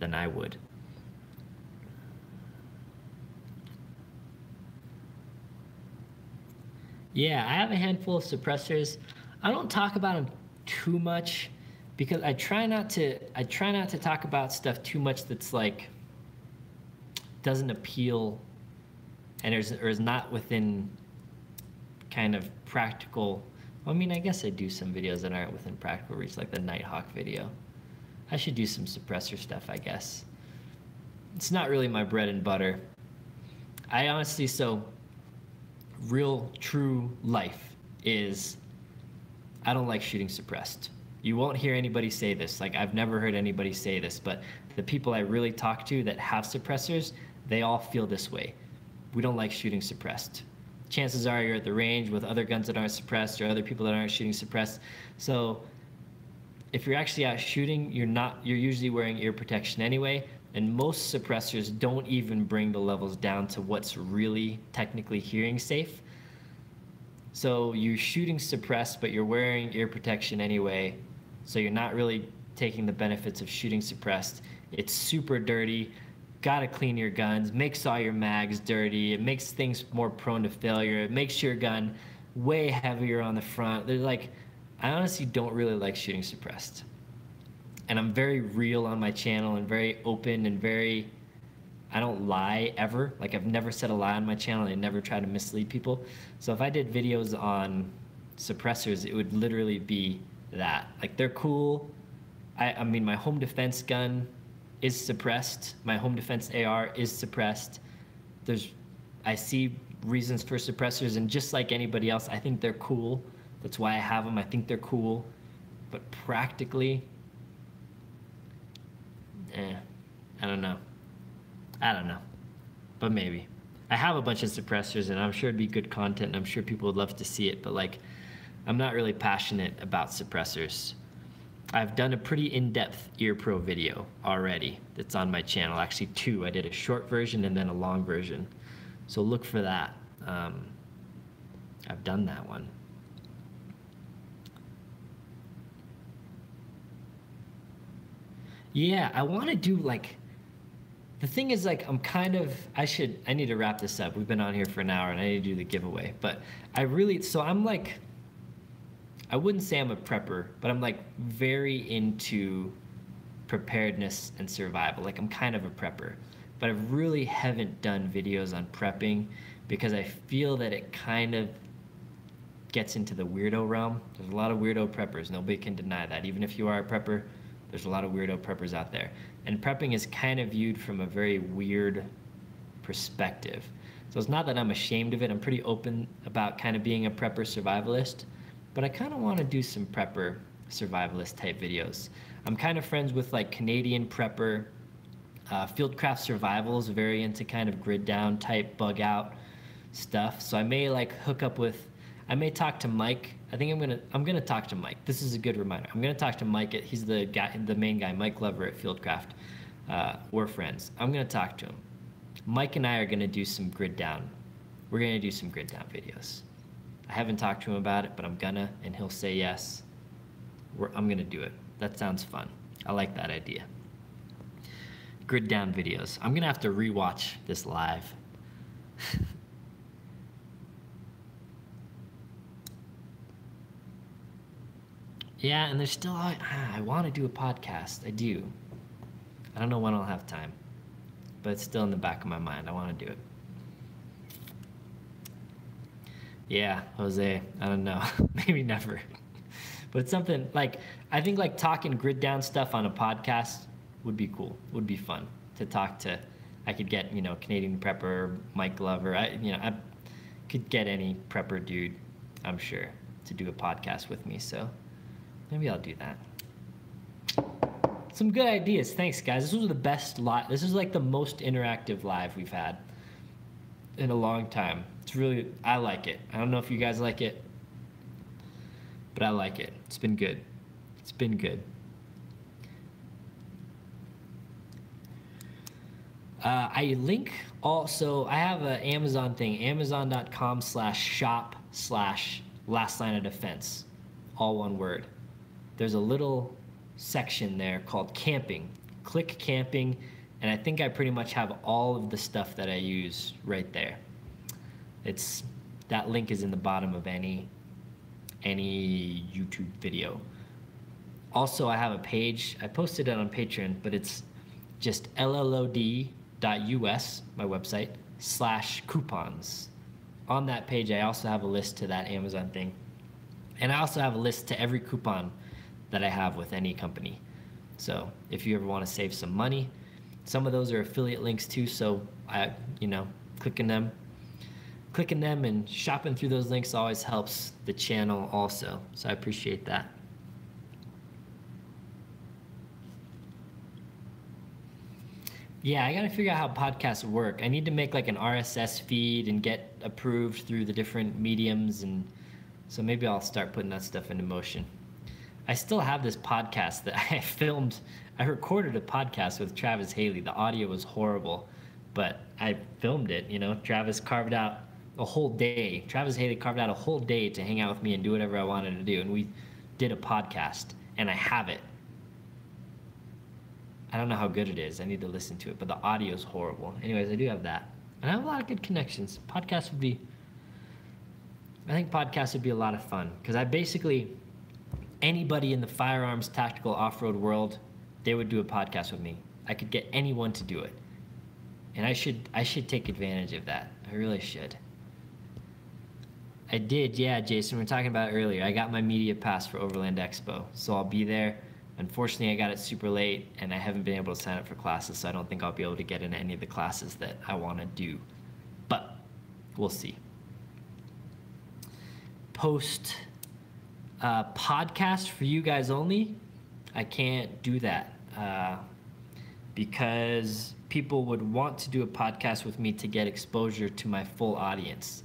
than I would. Yeah, I have a handful of suppressors. I don't talk about them too much because I try not to talk about stuff too much that's like doesn't appeal and is not within kind of practical. I mean, I guess I do some videos that aren't within practical reach, like the Nighthawk video. I should do some suppressor stuff, I guess. It's not really my bread and butter. I honestly, real true life is I don't like shooting suppressed. You won't hear anybody say this. Like, I've never heard anybody say this, but the people I really talk to that have suppressors, they all feel this way. We don't like shooting suppressed. Chances are you're at the range with other guns that aren't suppressed or other people that aren't shooting suppressed. So if you're actually out shooting, you're usually wearing ear protection anyway, and most suppressors don't even bring the levels down to what's really technically hearing safe. So you're shooting suppressed, but you're wearing ear protection anyway, so you're not really taking the benefits of shooting suppressed. It's super dirty. Gotta clean your guns, makes all your mags dirty, it makes things more prone to failure, it makes your gun way heavier on the front. There's like, I honestly don't really like shooting suppressed. And I'm very real on my channel and very open and I don't lie ever. Like, I've never said a lie on my channel, and I never try to mislead people. So if I did videos on suppressors, it would literally be that. Like, they're cool. I mean, my home defense gun is suppressed. My home defense AR is suppressed. I see reasons for suppressors, and just like anybody else, I think they're cool. That's why I have them. I think they're cool. But practically, I don't know. But maybe. I have a bunch of suppressors, and I'm sure it'd be good content, and I'm sure people would love to see it, but like, I'm not really passionate about suppressors. I've done a pretty in-depth Ear Pro video already that's on my channel. Actually, 2. I did a short version and then a long version. So look for that. I've done that one. Yeah, I want to do like, the thing is, like, I need to wrap this up. We've been on here for an hour and I need to do the giveaway, but I'm like, I wouldn't say I'm a prepper, but I'm like very into preparedness and survival. Like, I'm kind of a prepper, but I really haven't done videos on prepping because I feel that it kind of gets into the weirdo realm. There's a lot of weirdo preppers. Nobody can deny that. Even if you are a prepper, there's a lot of weirdo preppers out there. And prepping is kind of viewed from a very weird perspective. So it's not that I'm ashamed of it. I'm pretty open about kind of being a prepper survivalist, but I kind of want to do some prepper survivalist type videos. I'm kind of friends with like Canadian Prepper. Fieldcraft Survival is very into kind of grid down type bug out stuff. So I may like I may talk to Mike. I think I'm gonna talk to Mike. This is a good reminder. I'm gonna talk to Mike. He's the main guy, Mike Glover at Fieldcraft. We're friends. I'm gonna talk to him. Mike and I are gonna do some grid down. We're gonna do some grid down videos. I haven't talked to him about it, but I'm gonna, and he'll say yes. I'm gonna do it. That sounds fun. I like that idea. Grid down videos. I'm gonna have to rewatch this live. Yeah, and there's still, I want to do a podcast. I do. I don't know when I'll have time, but it's still in the back of my mind. I want to do it. Yeah, Jose, I don't know. Maybe never. But it's something like, I think like talking grid down stuff on a podcast would be cool. Would be fun to talk to. I could get, Canadian Prepper, Mike Glover. I could get any prepper dude, I'm sure, to do a podcast with me. So maybe I'll do that. Some good ideas. Thanks, guys. This was the best live. This is like the most interactive live we've had in a long time. It's really, I like it. I don't know if you guys like it, but I like it. It's been good. It's been good. I link also, I have an Amazon thing, amazon.com/shop/last line of defense, all one word. There's a little section there called camping. Click camping, and I think I pretty much have all of the stuff that I use right there. That link is in the bottom of any YouTube video. Also, I have a page. I posted it on Patreon, but it's just llod.us, my website, /coupons. On that page, I also have a list to that Amazon thing. And I also have a list to every coupon that I have with any company. So if you ever want to save some money, some of those are affiliate links too. So clicking them and shopping through those links always helps the channel also. So I appreciate that. Yeah, I got to figure out how podcasts work. I need to make like an RSS feed and get approved through the different mediums, and so maybe I'll start putting that stuff into motion. I still have this podcast that I filmed. I recorded a podcast with Travis Haley. The audio was horrible, but I filmed it, Travis carved out a whole day. Travis Haley carved out a whole day to hang out with me and do whatever I wanted to do, and we did a podcast, and I have it. I don't know how good it is. I need to listen to it, but the audio is horrible. Anyways, I do have that. And I have a lot of good connections. I think podcasts would be a lot of fun, because anybody in the firearms tactical off-road world, they would do a podcast with me. I could get anyone to do it. And I should take advantage of that. I really should. I did, yeah, Jason. We were talking about it earlier. I got my media pass for Overland Expo, so I'll be there. Unfortunately, I got it super late, and I haven't been able to sign up for classes, so I don't think I'll be able to get into any of the classes that I want to do. But we'll see. Post podcast for you guys only. I can't do that because people would want to do a podcast with me to get exposure to my full audience.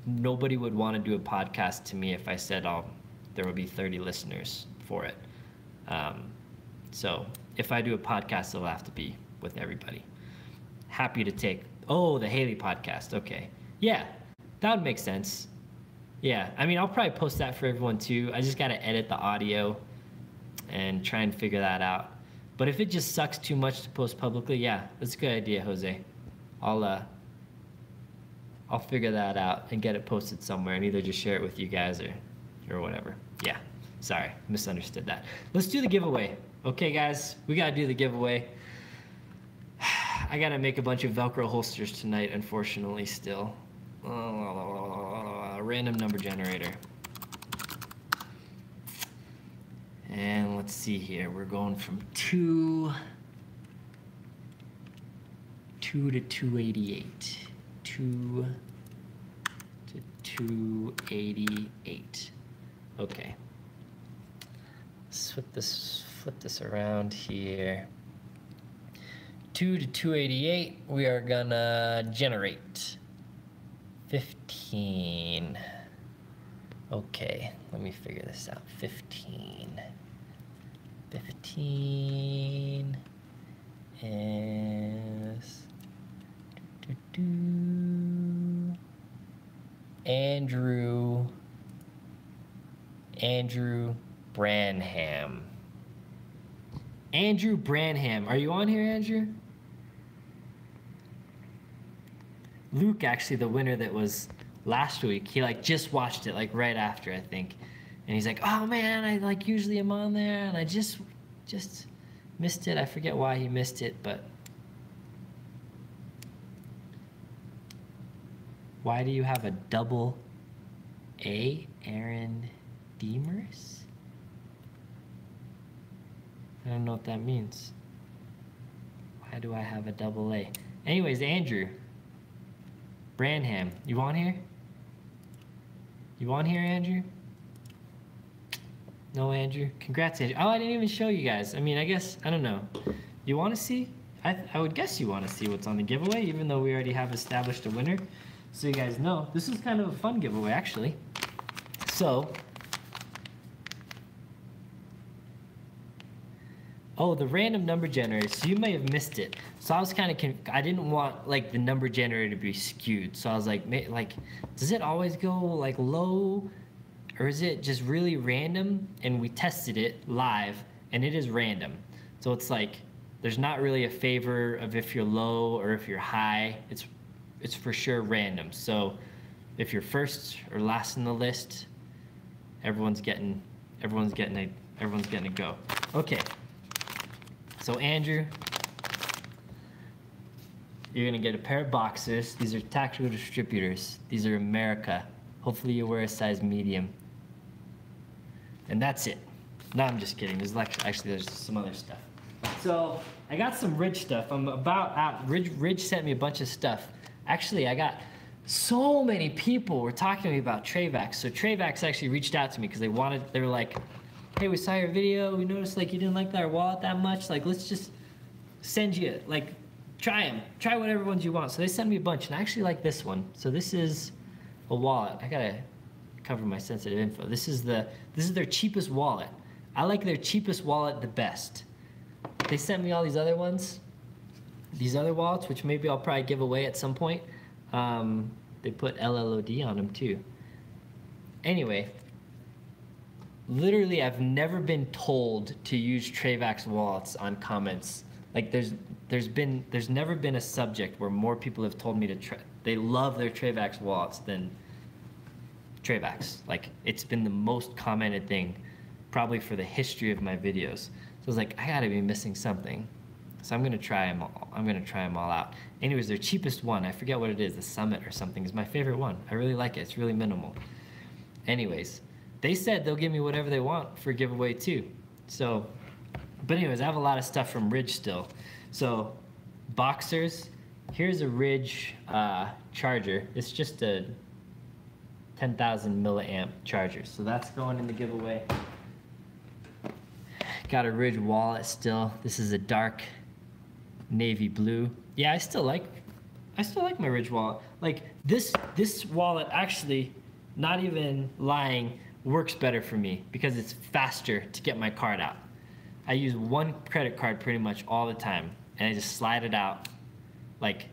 Nobody would want to do a podcast to me if I said, there will be 30 listeners for it. So if I do a podcast, it'll have to be with everybody. Happy to take, the Haley podcast. Okay. Yeah, that would make sense. Yeah, I'll probably post that for everyone too. I just got to edit the audio and try and figure that out. But if it just sucks too much to post publicly, yeah, that's a good idea, Jose. I'll figure that out and get it posted somewhere and either just share it with you guys or whatever. Yeah, sorry, misunderstood that. Let's do the giveaway. Okay, guys, we got to do the giveaway. I got to make a bunch of Velcro holsters tonight, unfortunately, still. Random number generator. And let's see here. We're going from 2 to 288. 2 to 288. Okay. Let's flip this around here. 2 to 288. We are gonna generate 15. Okay, let me figure this out. 15 is Andrew Branham. Andrew Branham. Are you on here, Andrew? Luke, actually, the winner that was last week, he just watched it right after, I think. And he's like, oh man, I like usually am on there, and I just missed it. I forget why he missed it, but why do you have a double A, Aaron Demers? I don't know what that means. Why do I have a double A? Anyways, Andrew Branham, you on here? You on here, Andrew? No, Andrew? Congrats, Andrew. Oh, I didn't even show you guys. I mean, I guess, I don't know. You want to see? I would guess you want to see what's on the giveaway, even though we already have established a winner. So you guys know, this is kind of a fun giveaway, actually. So, oh, the random number generator. So you may have missed it. So I was kind of, I didn't want like the number generator to be skewed. So I was like, does it always go like low, or is it just really random? And we tested it live, and it is random. So it's like, there's not really a favor of if you're low or if you're high. It's for sure random. So if you're first or last in the list, everyone's getting a go. Okay. So Andrew, you're gonna get a pair of boxers. These are tactical distributors. These are America. Hopefully you wear a size medium. And that's it. No, I'm just kidding. Actually, there's some other stuff. So I got some Ridge stuff. I'm about out. Ridge sent me a bunch of stuff. Actually, I got so many people were talking to me about Travax. So Travax actually reached out to me because they were like, hey, we saw your video. We noticed like you didn't like our wallet that much. Like, let's just send you, like, try them. Try whatever ones you want. So they sent me a bunch, and I actually like this one. So this is a wallet. I gotta cover my sensitive info. This is their cheapest wallet. I like their cheapest wallet the best. They sent me all these other ones, these other wallets, which maybe I'll probably give away at some point. They put LLOD on them too. Anyway, literally I've never been told to use Travax wallets on comments. Like there's never been a subject where more people have told me they love their Travax wallets than Travax. Like, it's been the most commented thing probably for the history of my videos. So I was like, I gotta be missing something. So I'm gonna try them all. I'm gonna try them all out. Anyways, their cheapest one, I forget what it is, the Summit or something, is my favorite one. I really like it. It's really minimal. Anyways, they said they'll give me whatever they want for a giveaway too. So, but anyways, I have a lot of stuff from Ridge still. So, boxers. Here's a Ridge charger. It's just a 10,000 milliamp charger. So that's going in the giveaway. Got a Ridge wallet still. This is a dark navy blue. Yeah, I still like my Ridge wallet. Like this wallet actually, not even lying, works better for me because it's faster to get my card out. I use one credit card pretty much all the time, and I just slide it out. Like,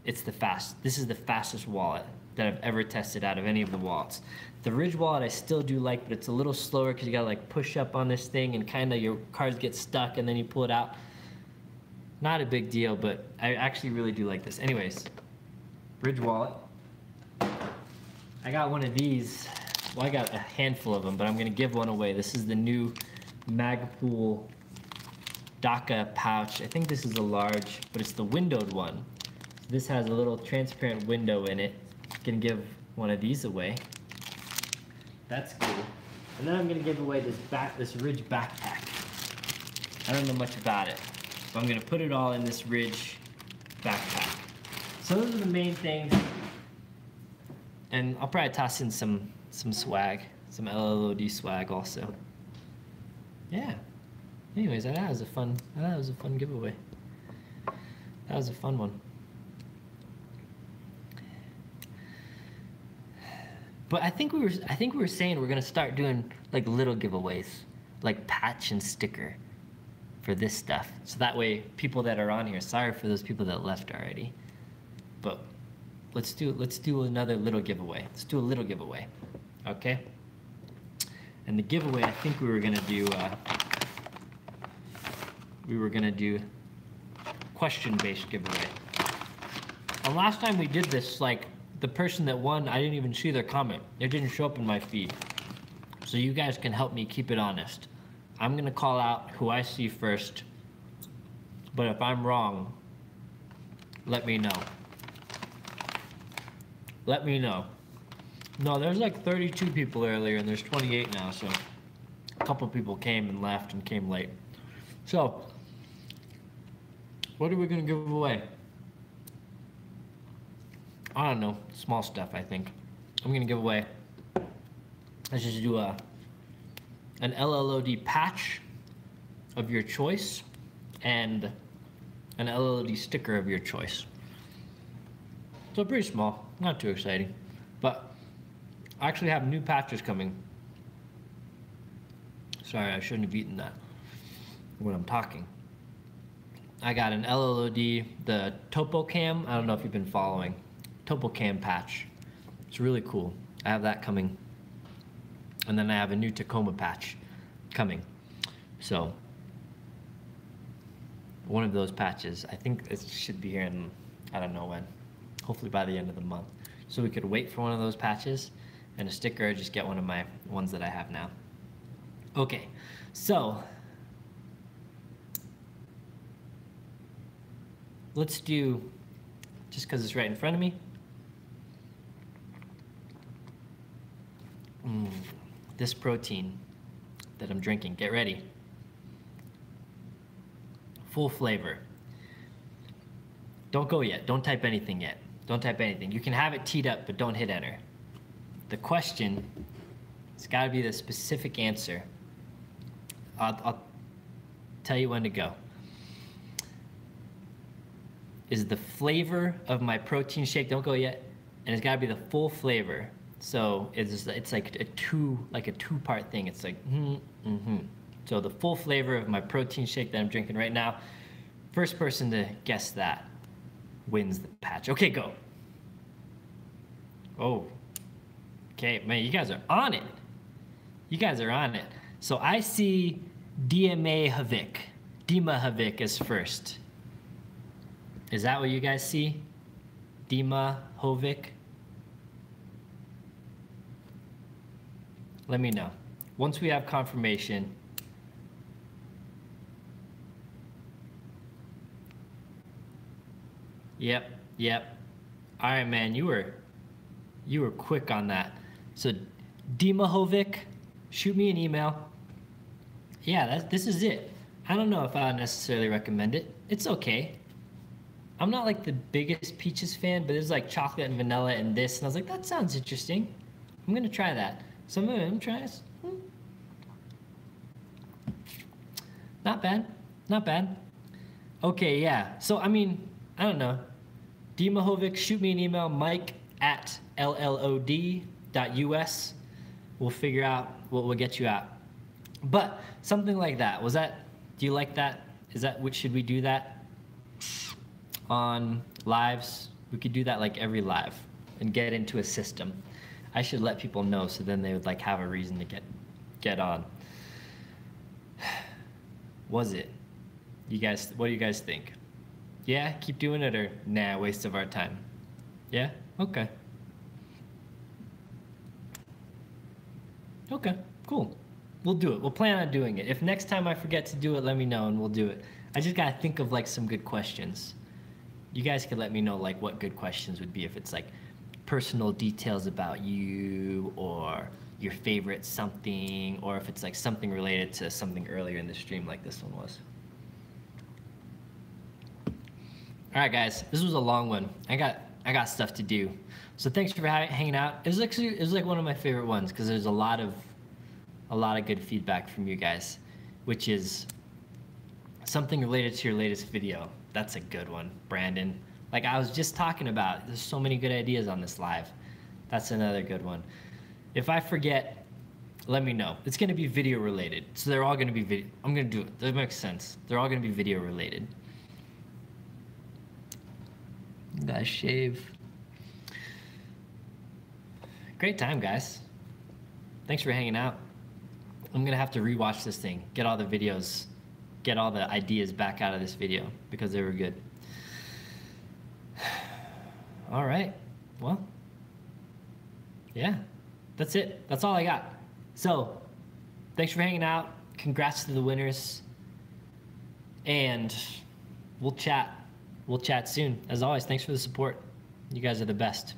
this is the fastest wallet that I've ever tested out of any of the wallets. The Ridge wallet I still do like, but it's a little slower because you gotta like push up on this thing and kind of your cards get stuck and then you pull it out. Not a big deal, but I actually really do like this. Anyways, Ridge wallet. I got one of these. Well, I got a handful of them, but I'm gonna give one away. This is the new Magpul DACA pouch. I think this is a large, but it's the windowed one. So this has a little transparent window in it. I'm gonna give one of these away. That's cool. And then I'm gonna give away this Ridge backpack. I don't know much about it, so I'm gonna put it all in this Ridge backpack. So those are the main things. And I'll probably toss in some swag, some LLOD swag also. Yeah. Anyways, that was a fun giveaway. That was a fun one. But I think we were saying we're gonna start doing like little giveaways, like patch and sticker for this stuff. So that way people that are on here, sorry for those people that left already. But let's do another little giveaway. Let's do a little giveaway. Okay? And the giveaway, I think we were gonna do question-based giveaway. And last time we did this, like, the person that won, I didn't even see their comment. It didn't show up in my feed. so you guys can help me keep it honest. I'm gonna call out who I see first, but if I'm wrong, let me know. Let me know. No, there's like 32 people earlier and there's 28 now, so a couple people came and left and came late. So, what are we gonna give away? I don't know, small stuff I think. I'm gonna give away, let's just do an LLOD patch of your choice and an LLOD sticker of your choice. So pretty small, not too exciting, but I actually have new patches coming. Sorry, I shouldn't have eaten that when I'm talking. I got an LLOD, the TopoCam, I don't know if you've been following, TopoCam patch. It's really cool. I have that coming. And then I have a new Tacoma patch coming. So, one of those patches, I think it should be here in, I don't know when, hopefully by the end of the month. So we could wait for one of those patches and a sticker, or just get one of my ones that I have now. Okay, so let's do, just because it's right in front of me. This protein that I'm drinking, get ready. Full flavor. Don't go yet, don't type anything yet. Don't type anything. You can have it teed up, but don't hit enter. The question, it's gotta be the specific answer. I'll tell you when to go. Is the flavor of my protein shake, don't go yet, and it's gotta be the full flavor. So it's like a two-part thing. It's like, So the full flavor of my protein shake that I'm drinking right now, first person to guess that wins the patch. Okay, go. Oh, okay, man, you guys are on it. You guys are on it. So I see Dima Havik is first. Is that what you guys see? Dima Havik? Let me know. Once we have confirmation. Yep. All right, man, you were quick on that. So Dima Havik, shoot me an email. Yeah, this is it. I don't know if I would necessarily recommend it. It's okay. I'm not like the biggest Peaches fan, but there's like chocolate and vanilla and this, and I was like, that sounds interesting. I'm gonna try that. So I'm gonna try this. Not bad, not bad. Okay, yeah. So I mean, I don't know. Dima Havik, shoot me an email, mike@llod.us. We'll figure out what will get you out. But something like that, do you like that? Should we do that on lives? We could do that like every live and get into a system. I should let people know so then they would like have a reason to get on. Was it? You guys, what do you guys think? Yeah, keep doing it, or nah, waste of our time? Yeah? Okay. Okay, cool. We'll do it. We'll plan on doing it. If next time I forget to do it, let me know and we'll do it. I just gotta think of like some good questions. You guys could let me know like what good questions would be, if it's like personal details about you or your favorite something, or if it's like something related to something earlier in the stream like this one was. All right, guys, this was a long one. I got stuff to do. So thanks for hanging out. It was like one of my favorite ones because there's a lot of good feedback from you guys, which is something related to your latest video. That's a good one, Brandon. Like I was just talking about, there's so many good ideas on this live. That's another good one. If I forget, let me know. It's gonna be video related. So they're all gonna be video. I'm gonna do it. That makes sense. They're all gonna be video related. Gotta shave. Great time, guys. Thanks for hanging out. I'm gonna have to rewatch this thing, get all the videos, get all the ideas back out of this video because they were good. All right, well, yeah, that's it. That's all I got. So, thanks for hanging out. Congrats to the winners. And we'll chat. We'll chat soon. As always, thanks for the support. You guys are the best.